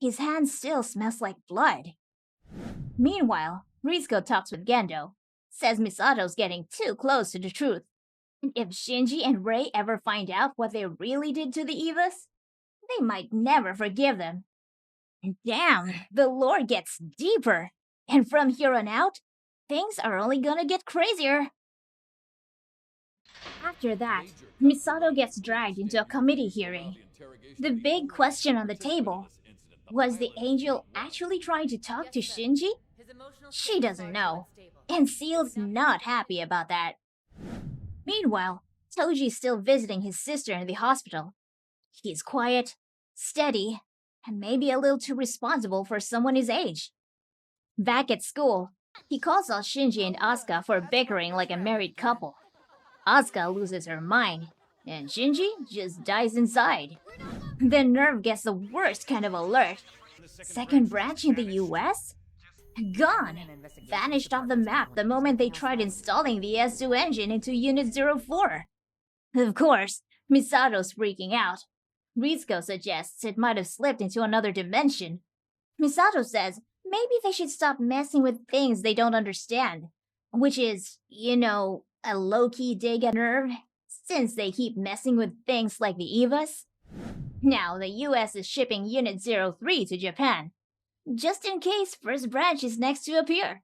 His hand still smells like blood. Meanwhile, Rizko talks with Gendo, says Misato's getting too close to the truth. And if Shinji and Ray ever find out what they really did to the Evas, they might never forgive them. And damn, the lore gets deeper. And from here on out, things are only gonna get crazier. After that, Misato gets dragged into a committee hearing. The big question on the table, was the angel actually trying to talk to Shinji? She doesn't know, and Seal's not happy about that. Meanwhile, Toji's still visiting his sister in the hospital. He's quiet, steady, and maybe a little too responsible for someone his age. Back at school, he calls out Shinji and Asuka for bickering like a married couple. Asuka loses her mind, and Shinji just dies inside. The NERV gets the worst kind of alert. Second branch in the US? Gone! Vanished off the map the moment they tried installing the S2 engine into Unit 04. Of course, Misato's freaking out. Rizko suggests it might have slipped into another dimension. Misato says maybe they should stop messing with things they don't understand. Which is, a low-key dig at NERV, since they keep messing with things like the Evas. Now, the US is shipping Unit 03 to Japan, just in case First Branch is next to appear.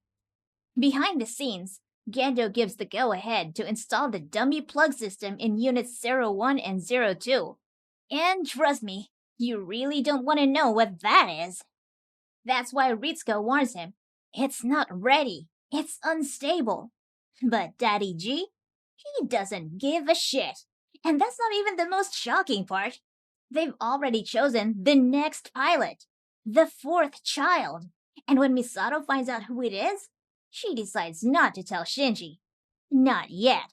Behind the scenes, Gendo gives the go-ahead to install the dummy plug system in Units 01 and 02. And trust me, you really don't want to know what that is. That's why Ritsuko warns him, it's not ready, it's unstable. But Daddy G, he doesn't give a shit. And that's not even the most shocking part. They've already chosen the next pilot, the fourth child. And when Misato finds out who it is, she decides not to tell Shinji. Not yet.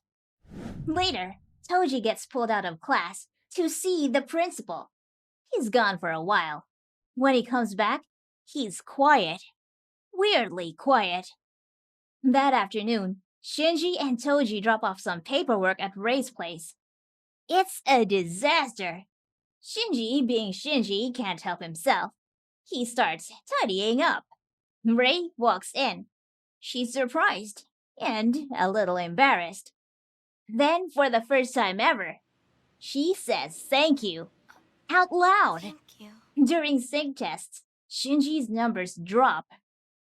Later, Toji gets pulled out of class to see the principal. He's gone for a while. When he comes back, he's quiet. Weirdly quiet. That afternoon, Shinji and Toji drop off some paperwork at Ray's place. It's a disaster. Shinji, being Shinji, can't help himself. He starts tidying up. Ray walks in. She's surprised and a little embarrassed. Then, for the first time ever, she says thank you out loud. Thank you. During sync tests, Shinji's numbers drop.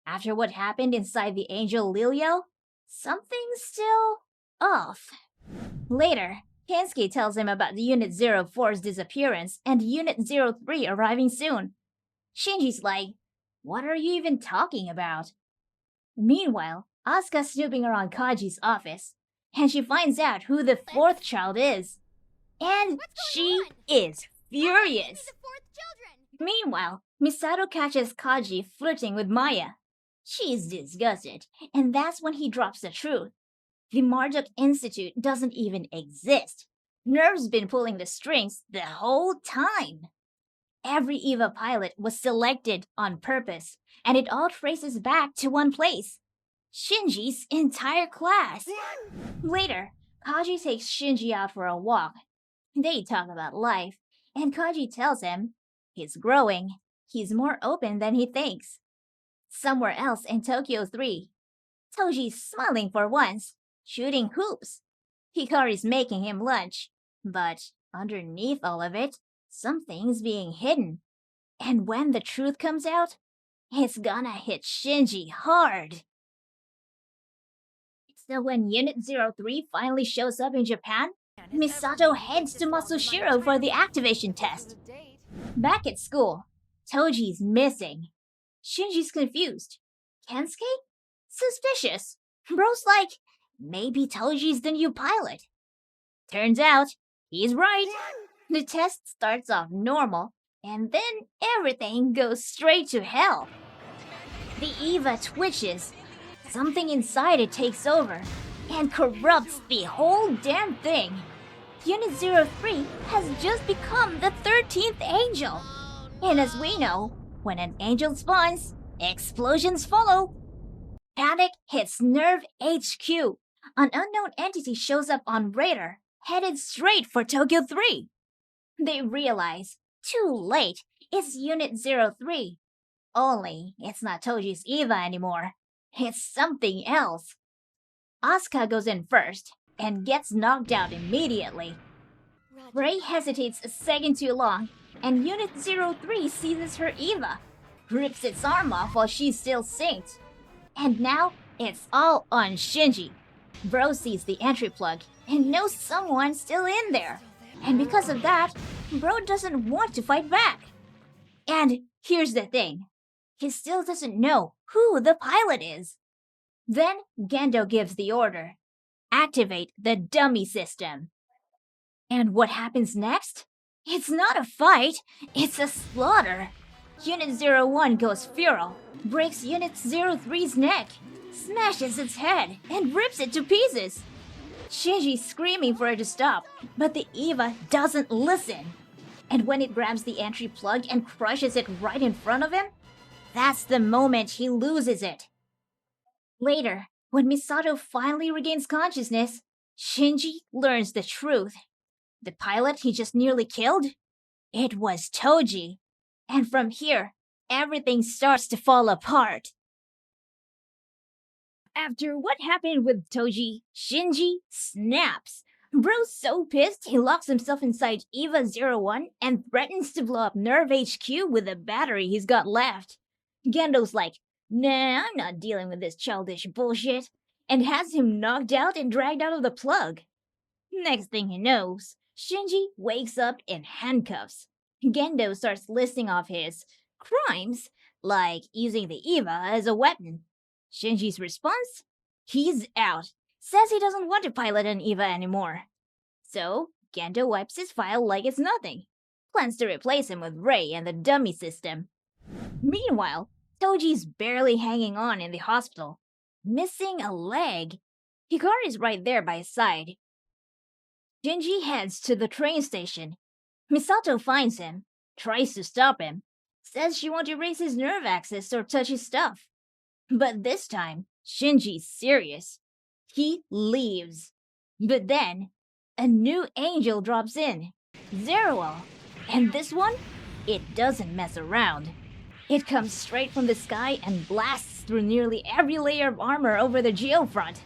After what happened inside the angel Lilio, something's still off. Later, Kensuke tells him about the Unit 04's disappearance and Unit 03 arriving soon. Shinji's like, what are you even talking about? Meanwhile, Asuka's snooping around Kaji's office, and she finds out who the fourth child is. And she is furious. Meanwhile, Misato catches Kaji flirting with Maya. She's disgusted, and that's when he drops the truth. The Marduk Institute doesn't even exist. NERV's been pulling the strings the whole time. Every EVA pilot was selected on purpose, and it all traces back to one place: Shinji's entire class. Later, Kaji takes Shinji out for a walk. They talk about life, and Kaji tells him he's growing, he's more open than he thinks. Somewhere else in Tokyo 3, Toji's smiling for once, shooting hoops. Hikari's making him lunch, but underneath all of it, something's being hidden. And when the truth comes out, it's gonna hit Shinji hard. So when Unit 03 finally shows up in Japan, Misato heads to Masushiro for the activation test. Back at school, Toji's missing. Shinji's confused. Kensuke? Suspicious. Bro's like, maybe Toji's the new pilot. Turns out, he's right. The test starts off normal, and then everything goes straight to hell. The EVA twitches. Something inside it takes over and corrupts the whole damn thing. Unit 03 has just become the 13th angel. And as we know, when an angel spawns, explosions follow. Panic hits NERV HQ. An unknown entity shows up on radar, headed straight for Tokyo 3. They realize, too late, it's Unit 03. Only, it's not Toji's EVA anymore. It's something else. Asuka goes in first and gets knocked out immediately. Rei hesitates a second too long, and Unit 03 seizes her EVA, rips its arm off while she's still synced. And now, it's all on Shinji. Bro sees the entry plug and knows someone's still in there. And because of that, Bro doesn't want to fight back. And here's the thing. He still doesn't know who the pilot is. Then Gendo gives the order. Activate the dummy system. And what happens next? It's not a fight, it's a slaughter. Unit 01 goes feral, breaks Unit 03's neck, smashes its head, and rips it to pieces. Shinji's screaming for it to stop, but the EVA doesn't listen. And when it grabs the entry plug and crushes it right in front of him, that's the moment he loses it. Later, when Misato finally regains consciousness, Shinji learns the truth. The pilot he just nearly killed? It was Toji. And from here, everything starts to fall apart. After what happened with Toji, Shinji snaps. Bro's so pissed he locks himself inside EVA 01 and threatens to blow up NERV HQ with the battery he's got left. Gendo's like, nah, I'm not dealing with this childish bullshit, and has him knocked out and dragged out of the plug. Next thing he knows, Shinji wakes up in handcuffs. Gendo starts listing off his crimes, like using the EVA as a weapon. Shinji's response? He's out. Says he doesn't want to pilot an EVA anymore. So, Gendo wipes his file like it's nothing. Plans to replace him with Rei and the dummy system. Meanwhile, Toji's barely hanging on in the hospital, missing a leg. Hikari's right there by his side. Shinji heads to the train station. Misato finds him, tries to stop him, says she won't erase his nerve axis or touch his stuff. But this time, Shinji's serious. He leaves. But then, a new angel drops in, Zeruel. And this one, it doesn't mess around. It comes straight from the sky and blasts through nearly every layer of armor over the geofront.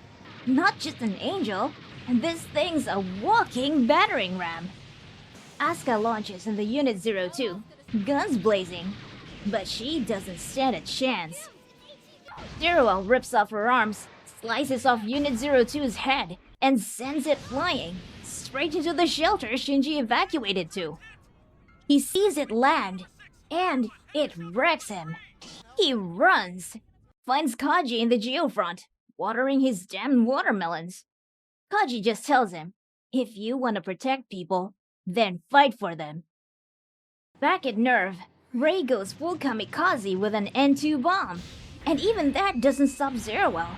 Not just an angel, this thing's a walking battering ram. Asuka launches in the Unit 02, guns blazing, but she doesn't stand a chance. Zeruel rips off her arms, slices off Unit 02's head, and sends it flying, straight into the shelter Shinji evacuated to. He sees it land, and it wrecks him. He runs, finds Kaji in the geofront, watering his damn watermelons. Kaji just tells him, if you want to protect people, then fight for them. Back at NERV, Ray goes full kamikaze with an N2 bomb, and even that doesn't stop Zeruel.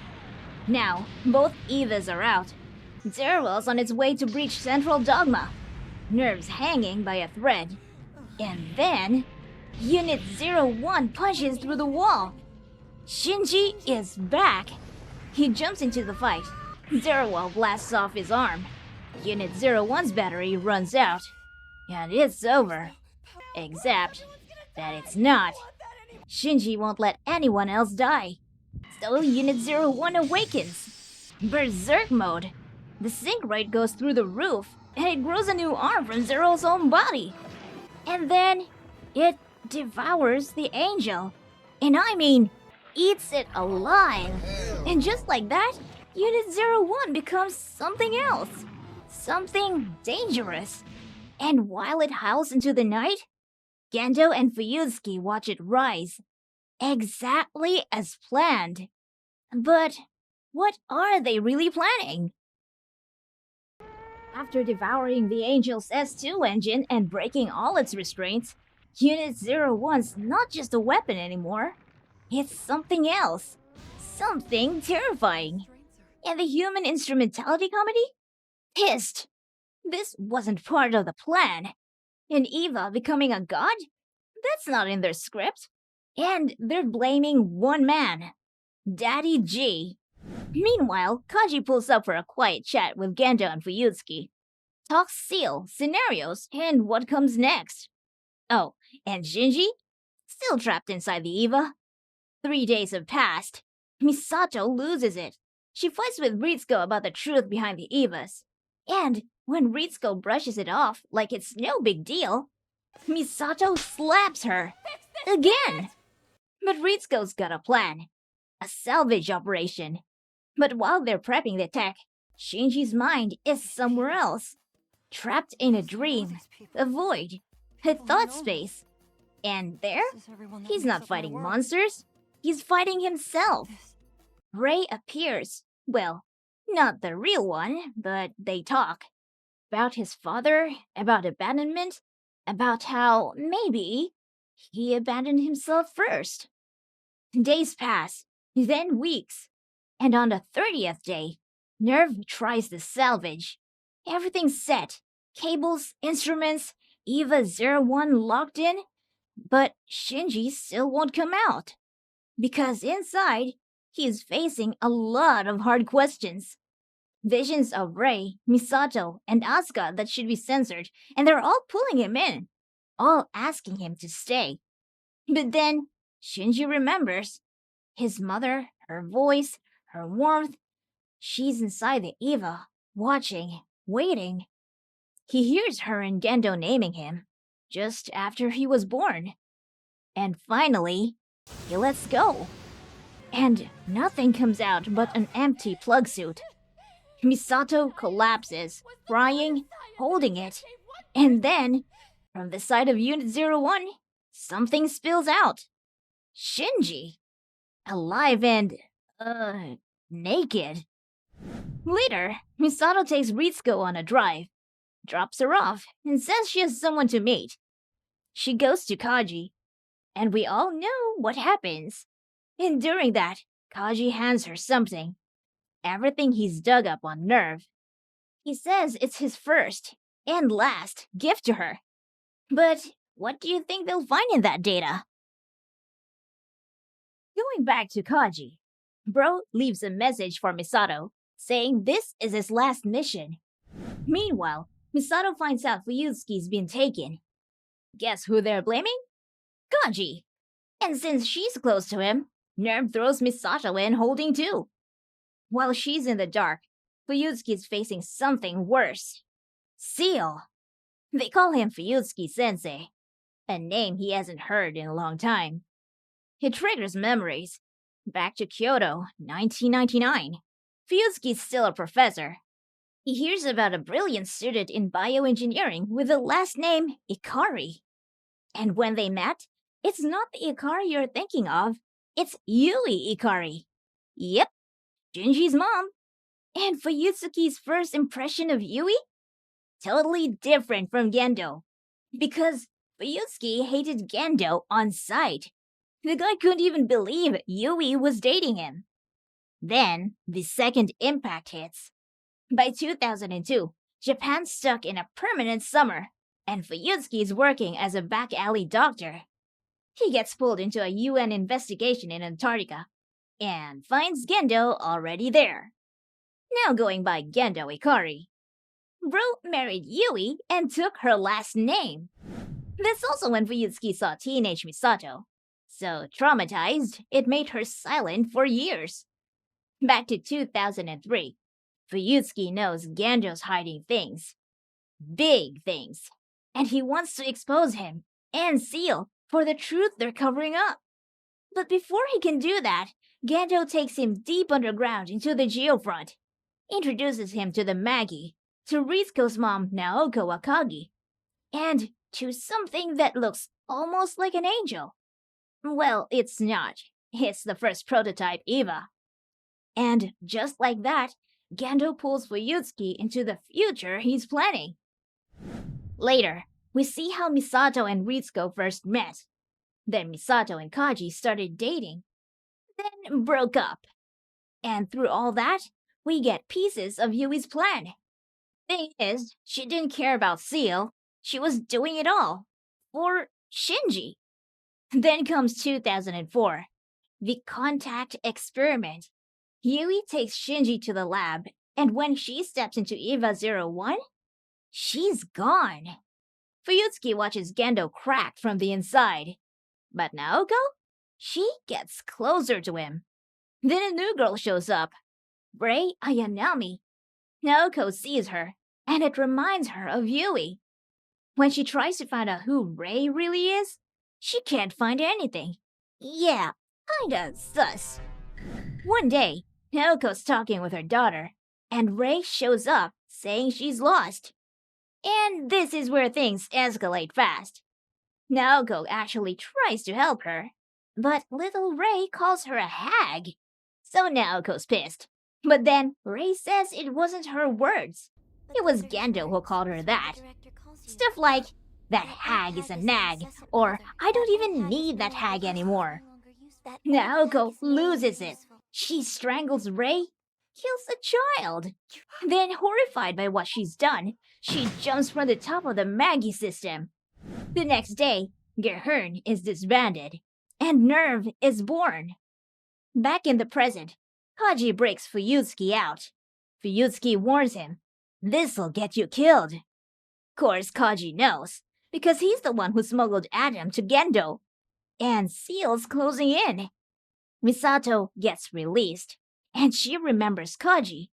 Now, both Evas are out. Zeruel's on its way to breach Central Dogma. Nerves hanging by a thread. And then, Unit 01 punches through the wall. Shinji is back. He jumps into the fight. Zeruel blasts off his arm. Unit 01's battery runs out. And it's over. Except that it's not. Shinji won't let anyone else die. So Unit 01 awakens. Berserk mode. The sync rate goes through the roof, and it grows a new arm from Zero's own body. And then, it devours the angel. And I mean, eats it alive. And just like that, Unit 01 becomes something else. Something dangerous. And while it howls into the night, Gendo and Fuyutsuki watch it rise. Exactly as planned. But what are they really planning? After devouring the Angel's S2 engine and breaking all its restraints, Unit 01's not just a weapon anymore. It's something else. Something terrifying. And the Human Instrumentality Comedy? Pissed. This wasn't part of the plan. And Eva becoming a god? That's not in their script. And they're blaming one man, Daddy G. Meanwhile, Kaji pulls up for a quiet chat with Gendo and Fuyutsuki. Talks seal, scenarios, and what comes next. Oh, and Shinji? Still trapped inside the Eva. 3 days have passed. Misato loses it. She fights with Ritsuko about the truth behind the Evas. And when Ritsuko brushes it off like it's no big deal, Misato slaps her. Again! But Ritsuko's got a plan. A salvage operation. But while they're prepping the tech, Shinji's mind is somewhere else. Trapped in a dream, a void, a thought space. And there, he's not fighting monsters, he's fighting himself. Ray appears. Well, not the real one, but they talk. About his father, about abandonment, about how, maybe, he abandoned himself first. Days pass, then weeks, and on the 30th day, NERV tries the salvage. Everything's set. Cables, instruments, Eva 01 locked in, but Shinji still won't come out. Because inside, he's facing a lot of hard questions. Visions of Rei, Misato, and Asuka that should be censored, and they're all pulling him in, all asking him to stay. But then, Shinji remembers. His mother, her voice, her warmth. She's inside the Eva, watching, waiting. He hears her and Gendo naming him, just after he was born. And finally, he lets go. And nothing comes out but an empty plug suit. Misato collapses, crying, holding it. And then, from the side of Unit 01, something spills out. Shinji. Alive and, naked. Later, Misato takes Ritsuko on a drive, drops her off, and says she has someone to meet. She goes to Kaji, and we all know what happens. And during that, Kaji hands her something. Everything he's dug up on NERV. He says it's his first and last gift to her. But what do you think they'll find in that data? Going back to Kaji, Bro leaves a message for Misato, saying this is his last mission. Meanwhile, Misato finds out Fuyutsuki's been taken. Guess who they're blaming? Kaji. And since she's close to him, NERV throws Misato in holding too. While she's in the dark, Fuyutsuki's facing something worse. Seal. They call him Fuyutsuki-sensei, a name he hasn't heard in a long time. It triggers memories. Back to Kyoto, 1999. Fuyutsuki's still a professor. He hears about a brilliant student in bioengineering with the last name Ikari. And when they met, it's not the Ikari you're thinking of, it's Yui Ikari. Yep, Shinji's mom. And Fuyutsuki's first impression of Yui? Totally different from Gendo. Because Fuyutsuki hated Gendo on sight. The guy couldn't even believe Yui was dating him. Then, the second impact hits. By 2002, Japan's stuck in a permanent summer, and Fuyutsuki is working as a back alley doctor. He gets pulled into a UN investigation in Antarctica, and finds Gendo already there. Now going by Gendo Ikari. Bro married Yui and took her last name. That's also when Fuyutsuki saw teenage Misato. So traumatized, it made her silent for years. Back to 2003. Fuyutsuki knows Gendo's hiding things. Big things. And he wants to expose him and Seal for the truth they're covering up. But before he can do that, Gendo takes him deep underground into the geofront, introduces him to the Magi, to Ritsuko's mom Naoko Akagi, and to something that looks almost like an angel. Well, it's not. It's the first prototype Eva. And just like that, Gendo pulls Fuyutsuki into the future he's planning. Later, we see how Misato and Ritsuko first met. Then Misato and Kaji started dating. Then broke up. And through all that, we get pieces of Yui's plan. Thing is, she didn't care about Seal. She was doing it all. For Shinji. Then comes 2004. The contact experiment. Yui takes Shinji to the lab, and when she steps into Eva 01, she's gone. Fuyutsuki watches Gendo crack from the inside. But Naoko? She gets closer to him. Then a new girl shows up. Rei Ayanami. Naoko sees her, and it reminds her of Yui. When she tries to find out who Rei really is, she can't find anything. Yeah, kinda sus. One day, Naoko's talking with her daughter, and Rei shows up saying she's lost. And this is where things escalate fast. Naoko actually tries to help her, but little Rei calls her a hag. So Naoko's pissed. But then Rei says it wasn't her words. It was Gendo who called her that. Stuff like, that hag is a nag, or I don't even need that hag anymore. Naoko loses it. She strangles Rei, kills a child. Then, horrified by what she's done, she jumps from the top of the Maggie system. The next day, Gehern is disbanded, and NERV is born. Back in the present, Kaji breaks Fuyutsuki out. Fuyutsuki warns him, "This'll get you killed." Course Kaji knows, because he's the one who smuggled Adam to Gendo. And Seal's closing in. Misato gets released, and she remembers Kaji.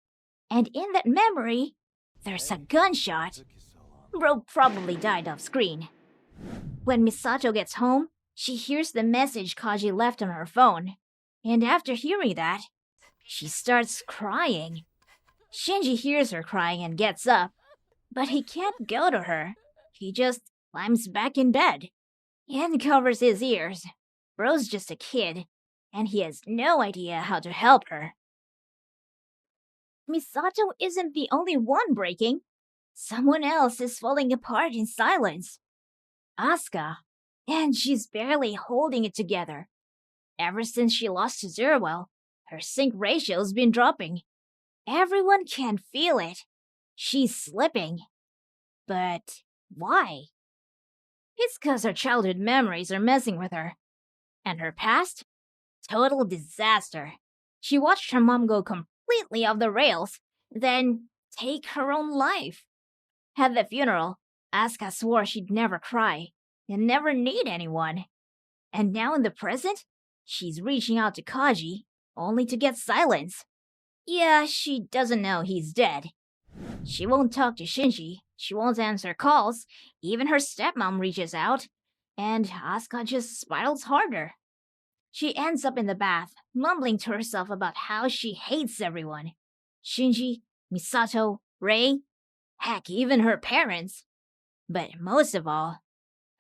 And in that memory, there's a gunshot. Bro probably died off screen. When Misato gets home, she hears the message Kaji left on her phone. And after hearing that, she starts crying. Shinji hears her crying and gets up, but he can't go to her. He just climbs back in bed and covers his ears. Bro's just a kid, and he has no idea how to help her. Misato isn't the only one breaking. Someone else is falling apart in silence. Asuka, and she's barely holding it together. Ever since she lost to Zerwell, her sync ratio's been dropping. Everyone can feel it. She's slipping. But why? It's 'cause her childhood memories are messing with her. And her past? Total disaster. She watched her mom go completely off the rails, then take her own life. At the funeral, Asuka swore she'd never cry and never need anyone. And now in the present, she's reaching out to Kaji, only to get silence. Yeah, she doesn't know he's dead. She won't talk to Shinji, she won't answer calls, even her stepmom reaches out, and Asuka just spirals harder. She ends up in the bath, mumbling to herself about how she hates everyone. Shinji, Misato, Rei, heck, even her parents. But most of all,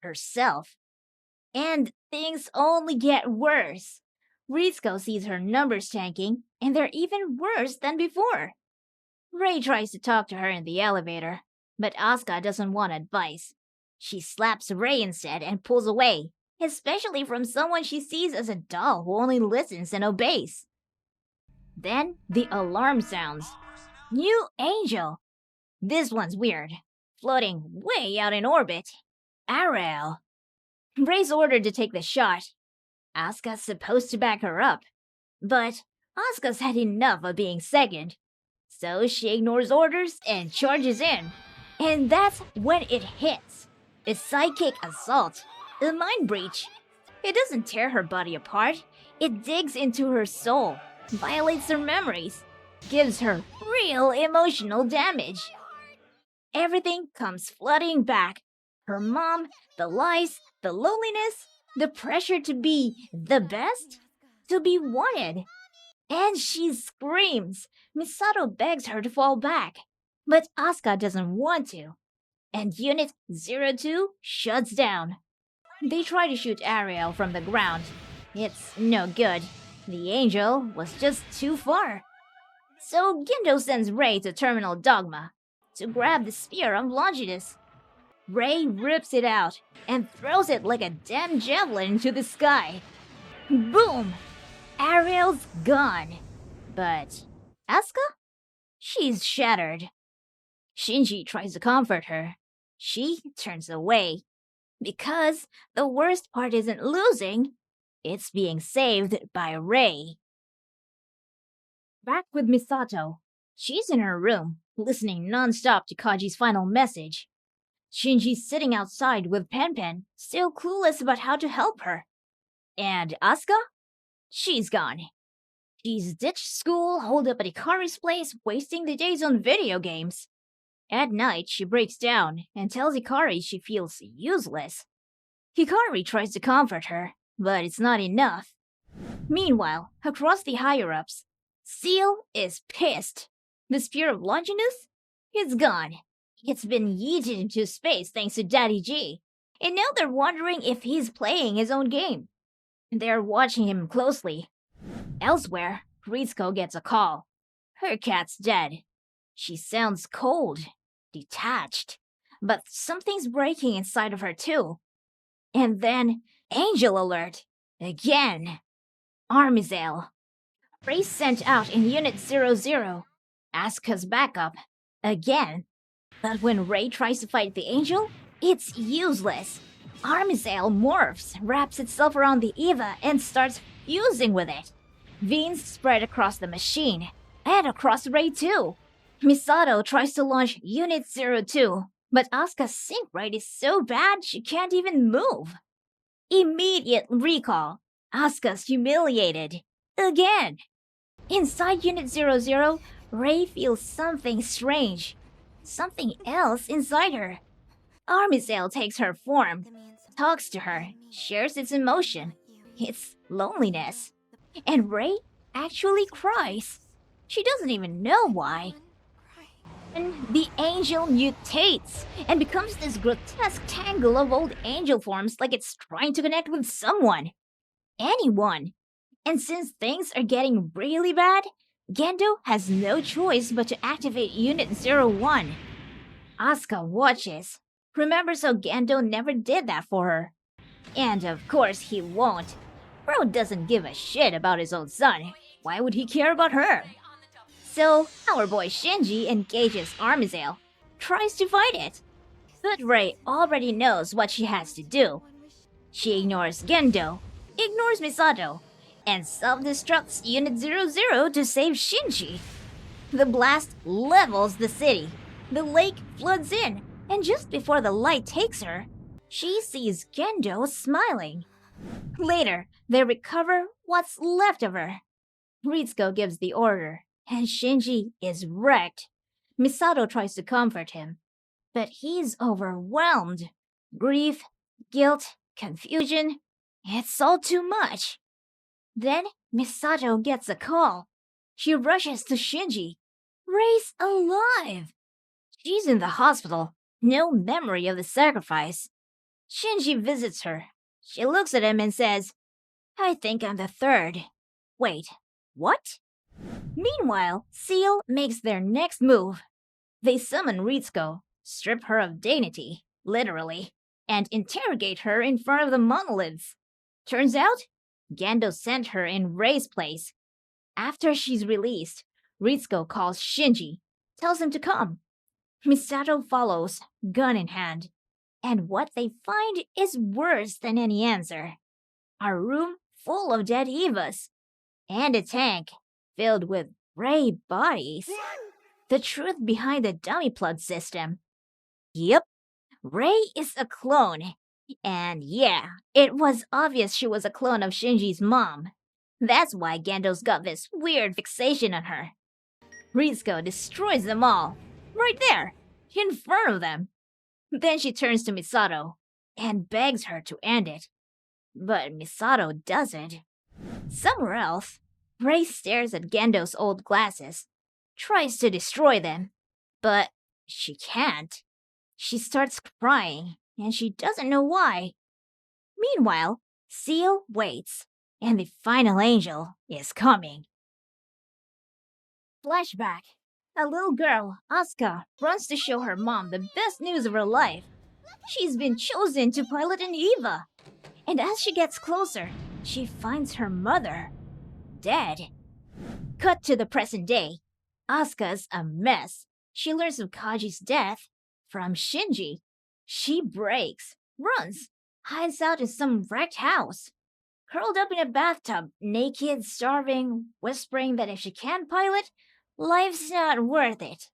herself. And things only get worse. Ritsuko sees her numbers tanking, and they're even worse than before. Rei tries to talk to her in the elevator, but Asuka doesn't want advice. She slaps Ray instead and pulls away, especially from someone she sees as a doll who only listens and obeys. Then the alarm sounds. New angel! This one's weird, floating way out in orbit. Ariel. Ray's ordered to take the shot. Asuka's supposed to back her up, but Asuka's had enough of being second. So she ignores orders and charges in. And that's when it hits. A psychic assault. A mind breach. It doesn't tear her body apart. It digs into her soul, violates her memories, gives her real emotional damage. Everything comes flooding back. Her mom, the lies, the loneliness, the pressure to be the best, to be wanted. And she screams. Misato begs her to fall back, but Asuka doesn't want to. And Unit 02 shuts down. They try to shoot Ariel from the ground. It's no good. The angel was just too far. So Gendo sends Ray to Terminal Dogma to grab the Spear of Longinus. Ray rips it out and throws it like a damn javelin into the sky. Boom! Ariel's gone. But Asuka? She's shattered. Shinji tries to comfort her. She turns away. Because the worst part isn't losing, it's being saved by Ray. Back with Misato. She's in her room, listening non-stop to Kaji's final message. Shinji's sitting outside with Pen, still clueless about how to help her. And Asuka? She's gone. She's ditched school, holed up at Ikari's place, wasting the days on video games. At night, she breaks down and tells Ikari she feels useless. Ikari tries to comfort her, but it's not enough. Meanwhile, across the higher-ups, Seal is pissed. The Spear of Longinus? It's gone. It's been yeeted into space thanks to Daddy G. And now they're wondering if he's playing his own game. They're watching him closely. Elsewhere, Ritsuko gets a call. Her cat's dead. She sounds cold, detached, but something's breaking inside of her too. And then, Angel Alert! Again! Armizel. Ray sent out in Unit 00. Asuka's backup. Again. But when Ray tries to fight the Angel, it's useless. Armizel morphs, wraps itself around the Eva, and starts fusing with it. Veins spread across the machine, and across Ray too. Misato tries to launch Unit 02, but Asuka's sync rate is so bad she can't even move. Immediate recall. Asuka's humiliated. Again. Inside Unit 00, Ray feels something strange. Something else inside her. Armizel takes her form, talks to her, shares its emotion. It's loneliness. And Ray actually cries. She doesn't even know why. And the angel mutates and becomes this grotesque tangle of old angel forms like it's trying to connect with someone. Anyone. And since things are getting really bad, Gendo has no choice but to activate Unit 01. Asuka watches, remembers how Gendo never did that for her. And of course he won't. Bro doesn't give a shit about his own son. Why would he care about her? So, our boy Shinji engages Armizel, tries to fight it. But Ray already knows what she has to do. She ignores Gendo, ignores Misato, and self-destructs Unit 00 to save Shinji. The blast levels the city. The lake floods in, and just before the light takes her, she sees Gendo smiling. Later, they recover what's left of her. Ritsuko gives the order, and Shinji is wrecked. Misato tries to comfort him, but he's overwhelmed. Grief, guilt, confusion, it's all too much. Then Misato gets a call. She rushes to Shinji. Ray's alive! She's in the hospital, no memory of the sacrifice. Shinji visits her. She looks at him and says, I think I'm the third. Wait, what? Meanwhile, Seal makes their next move. They summon Ritsuko, strip her of dignity, literally. and interrogate her in front of the monoliths. Turns out, Gendo sent her in Rei's place. After she's released, Ritsuko calls Shinji, tells him to come. Misato follows, gun in hand, and what they find is worse than any answer. A room full of dead Evas, and a tank filled with Rei bodies. The truth behind the dummy plug system. Yep, Rei is a clone. And yeah, it was obvious she was a clone of Shinji's mom. That's why Gendo's got this weird fixation on her. Ritsuko destroys them all, right there, in front of them. Then she turns to Misato and begs her to end it. But Misato doesn't. Somewhere else, Rei stares at Gendo's old glasses, tries to destroy them, but she can't. She starts crying, and she doesn't know why. Meanwhile, Seal waits, and the final angel is coming. Flashback. A little girl, Asuka, runs to show her mom the best news of her life. She's been chosen to pilot an EVA. And as she gets closer, she finds her mother dead. Cut to the present day. Asuka's a mess. She learns of Kaji's death from Shinji. She breaks, runs, hides out in some wrecked house. Curled up in a bathtub, naked, starving, whispering that if she can't pilot, life's not worth it.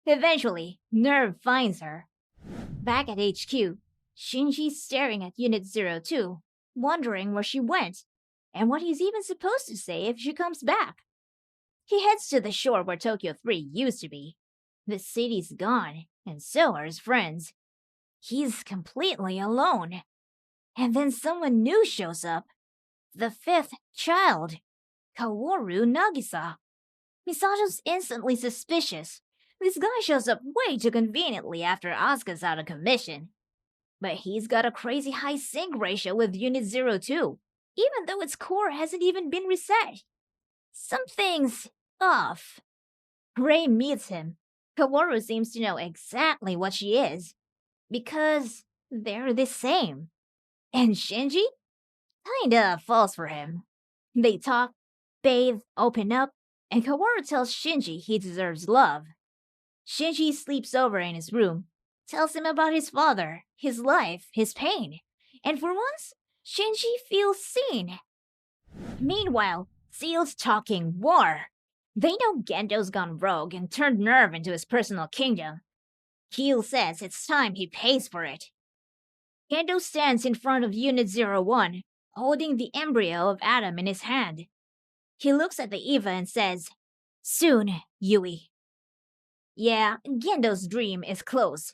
Eventually, NERV finds her. Back at HQ, Shinji's staring at Unit 02, wondering where she went, and what he's even supposed to say if she comes back. He heads to the shore where Tokyo 3 used to be. The city's gone, and so are his friends. He's completely alone. And then someone new shows up. The fifth child, Kaworu Nagisa. Misato's instantly suspicious. This guy shows up way too conveniently after Asuka's out of commission. But he's got a crazy high sync ratio with Unit 02, even though its core hasn't even been reset. Something's off. Rei meets him. Kaworu seems to know exactly what she is, because they're the same. And Shinji? Kinda falls for him. They talk, bathe, open up, and Kaworu tells Shinji he deserves love. Shinji sleeps over in his room, tells him about his father, his life, his pain, and for once, Shinji feels seen. Meanwhile, Seal's talking war. They know Gendo's gone rogue and turned NERV into his personal kingdom. Keel says it's time he pays for it. Gendo stands in front of Unit 01, holding the embryo of Adam in his hand. He looks at the Eva and says, "Soon, Yui." Yeah, Gendo's dream is close.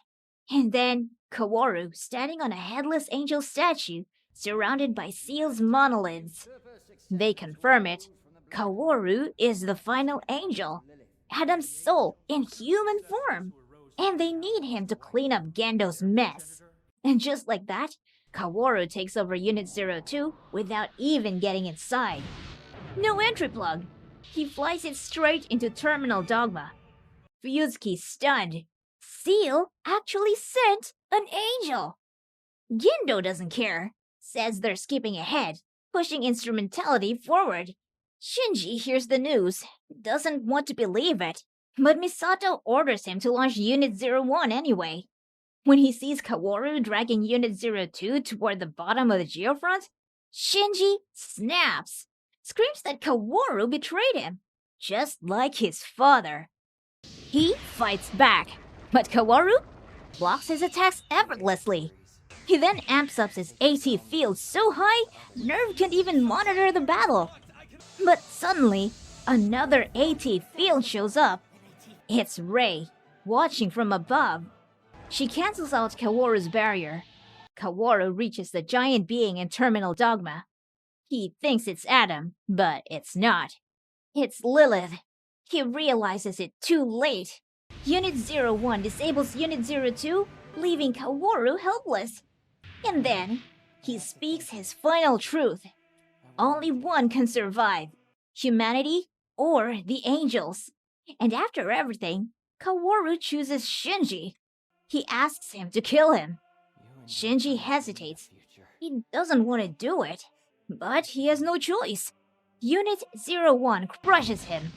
And then, Kaworu standing on a headless angel statue surrounded by Seal's monoliths. They confirm it. Kaworu is the final angel, Adam's soul in human form, and they need him to clean up Gendo's mess. And just like that, Kaworu takes over Unit 02 without even getting inside. No entry plug. He flies it straight into Terminal Dogma. Fuyutsuki's stunned. Seal actually sent an angel. Gendo doesn't care, says they're skipping ahead, pushing instrumentality forward. Shinji hears the news, doesn't want to believe it, but Misato orders him to launch Unit 01 anyway. When he sees Kaworu dragging Unit 02 toward the bottom of the geofront, Shinji snaps, screams that Kaworu betrayed him, just like his father. He fights back, but Kaworu blocks his attacks effortlessly. He then amps up his AT field so high, NERV can't even monitor the battle. But suddenly, another AT field shows up. It's Rei, watching from above. She cancels out Kaworu's barrier. Kaworu reaches the giant being in Terminal Dogma. He thinks it's Adam, but it's not. It's Lilith. He realizes it too late. Unit 01 disables Unit 02, leaving Kaworu helpless. And then, he speaks his final truth. Only one can survive, humanity or the angels. And after everything, Kaworu chooses Shinji. He asks him to kill him. Shinji hesitates. He doesn't want to do it, but he has no choice. Unit 01 crushes him.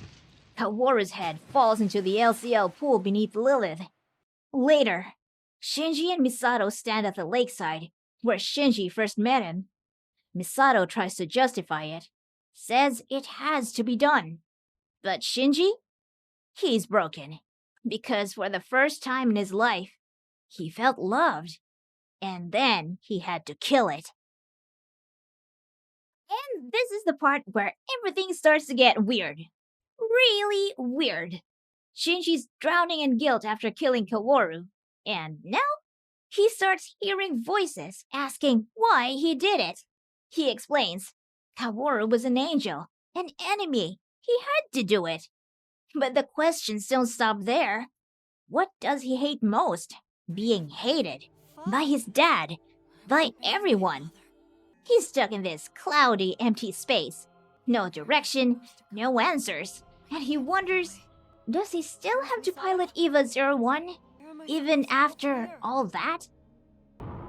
Kaworu's head falls into the LCL pool beneath Lilith. Later, Shinji and Misato stand at the lakeside, where Shinji first met him. Misato tries to justify it, says it has to be done. But Shinji? He's broken. Because for the first time in his life, he felt loved. And then he had to kill it. And this is the part where everything starts to get weird. Really weird. Shinji's drowning in guilt after killing Kaworu, and now he starts hearing voices asking why he did it. He explains, Kaworu was an angel, an enemy. He had to do it. But the questions don't stop there. What does he hate most? Being hated. By his dad. By everyone. He's stuck in this cloudy, empty space. No direction, no answers. And he wonders, does he still have to pilot EVA 01? Even after all that?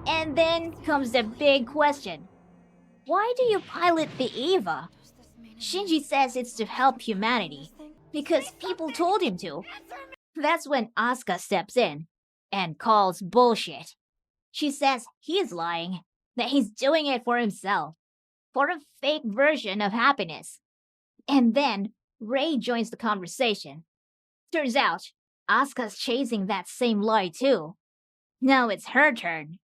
And then comes the big question. Why do you pilot the EVA? Shinji says it's to help humanity, because people told him to. That's when Asuka steps in and calls bullshit. She says he's lying, that he's doing it for himself, for a fake version of happiness. And then Rei joins the conversation. Turns out, Asuka's chasing that same lie too. Now it's her turn.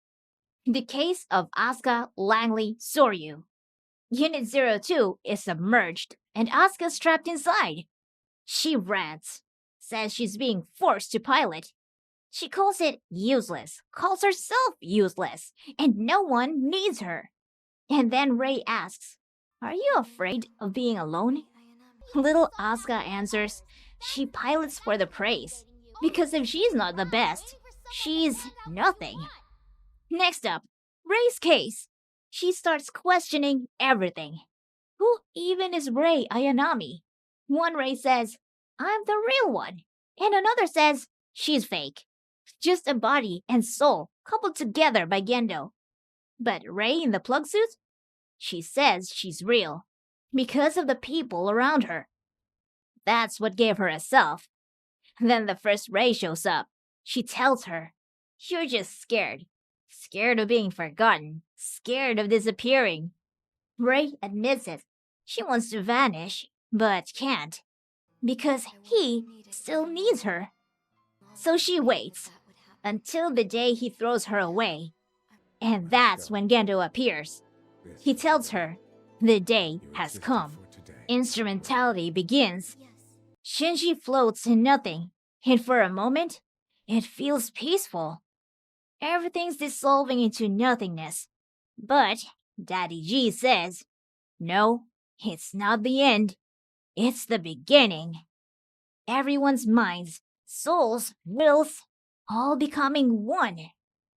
The case of Asuka, Langley, Soryu. Unit 02 is submerged, and Asuka's trapped inside. She rants, says she's being forced to pilot. She calls it useless, calls herself useless, and no one needs her. And then Rei asks, are you afraid of being alone? Little Asuka answers, she pilots for the praise, because if she's not the best, she's nothing. Next up, Rei's case. She starts questioning everything. Who even is Rei Ayanami? One Rei says, I'm the real one, and another says, she's fake. Just a body and soul coupled together by Gendo. But Rei in the plug suit? She says she's real, because of the people around her. That's what gave her a self. Then the first Rei shows up. She tells her, you're just scared. Scared of being forgotten. Scared of disappearing. Rei admits it. She wants to vanish, but can't. Because he still needs her. So she waits until the day he throws her away. And that's when Gendo appears. He tells her, the day has come. Instrumentality begins. Shinji floats in nothing, and for a moment, it feels peaceful. Everything's dissolving into nothingness. But Daddy G says, no, it's not the end. It's the beginning. Everyone's minds, souls, wills, all becoming one.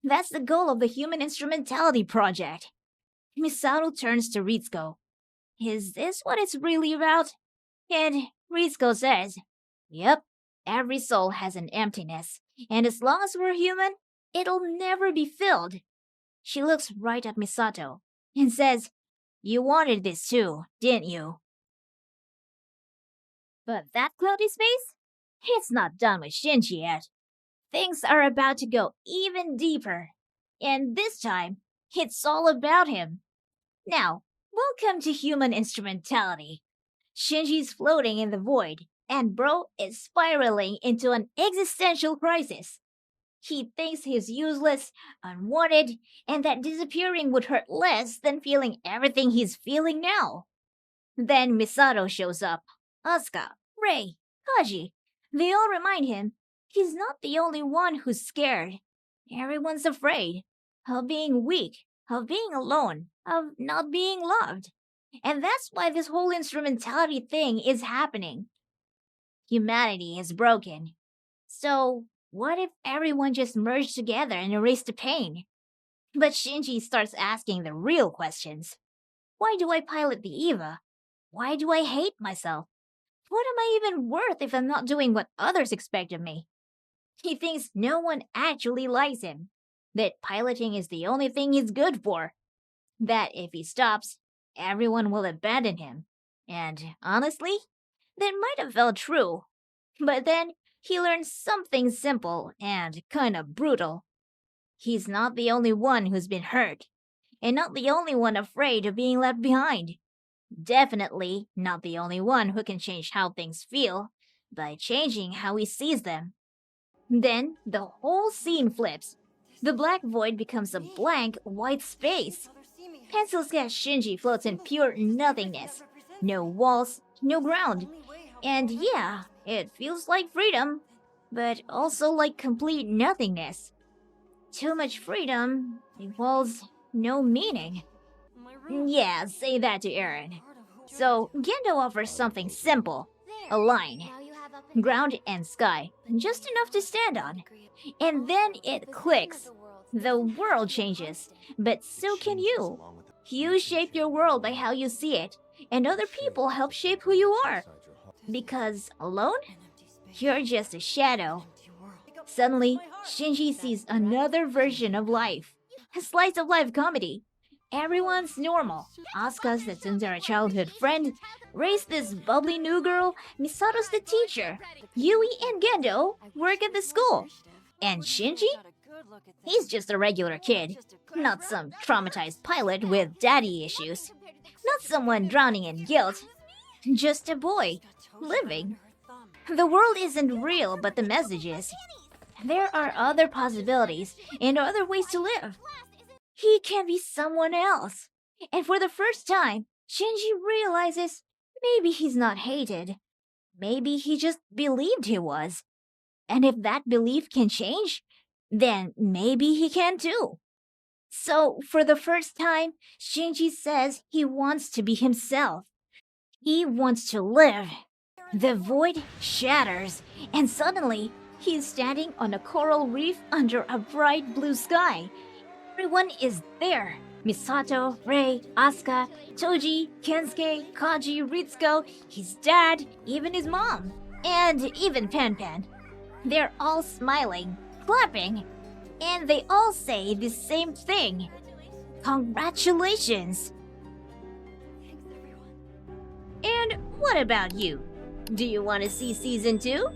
That's the goal of the Human Instrumentality Project. Misato turns to Ritsuko. Is this what it's really about? And Ritsuko says, yep, every soul has an emptiness, and as long as we're human, it'll never be filled. She looks right at Misato and says, you wanted this too, didn't you? But that cloudy space? It's not done with Shinji yet. Things are about to go even deeper. And this time, it's all about him. Now, welcome to Human Instrumentality. Shinji's floating in the void, and Bro is spiraling into an existential crisis. He thinks he's useless, unwanted, and that disappearing would hurt less than feeling everything he's feeling now. Then Misato shows up. Asuka, Rei, Kaji. They all remind him he's not the only one who's scared. Everyone's afraid of being weak, of being alone, of not being loved. And that's why this whole instrumentality thing is happening. Humanity is broken. So, what if everyone just merged together and erased the pain? But Shinji starts asking the real questions. Why do I pilot the EVA? Why do I hate myself? What am I even worth if I'm not doing what others expect of me? He thinks no one actually likes him. that piloting is the only thing he's good for, that if he stops, everyone will abandon him. And honestly, that might have felt true. But then he learned something simple and kinda brutal. He's not the only one who's been hurt, and not the only one afraid of being left behind. Definitely not the only one who can change how things feel by changing how he sees them. Then the whole scene flips. The black void becomes a blank white space. Pencil sketch Shinji floats in pure nothingness. No walls, no ground. And yeah, it feels like freedom, but also like complete nothingness. Too much freedom equals no meaning. Yeah, say that to Aaron. So, Gendo offers something simple, a line, ground and sky, just enough to stand on. And then it clicks. The world changes, but so can you. You shape your world by how you see it, and other people help shape who you are. Because alone, you're just a shadow. Suddenly, Shinji sees another version of life. A slice of life comedy. Everyone's normal. Asuka's the Tsundere childhood friend. Ray's this bubbly new girl. Misato's the teacher. Yui and Gendo work at the school. And Shinji? He's just a regular kid. Not some traumatized pilot with daddy issues. Not someone drowning in guilt. Just a boy, living. The world isn't real, but the message is. There are other possibilities and other ways to live. He can be someone else. And for the first time, Shinji realizes maybe he's not hated. Maybe he just believed he was. And if that belief can change, then maybe he can too. So, for the first time, Shinji says he wants to be himself. He wants to live. The void shatters, and suddenly, he's standing on a coral reef under a bright blue sky. Everyone is there. Misato, Rei, Asuka, Toji, Kensuke, Kaji, Ritsuko, his dad, even his mom, and even Pan Pan. They're all smiling, clapping, and they all say the same thing. Congratulations! And what about you? Do you want to see season 2?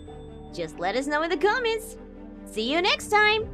Just let us know in the comments. See you next time!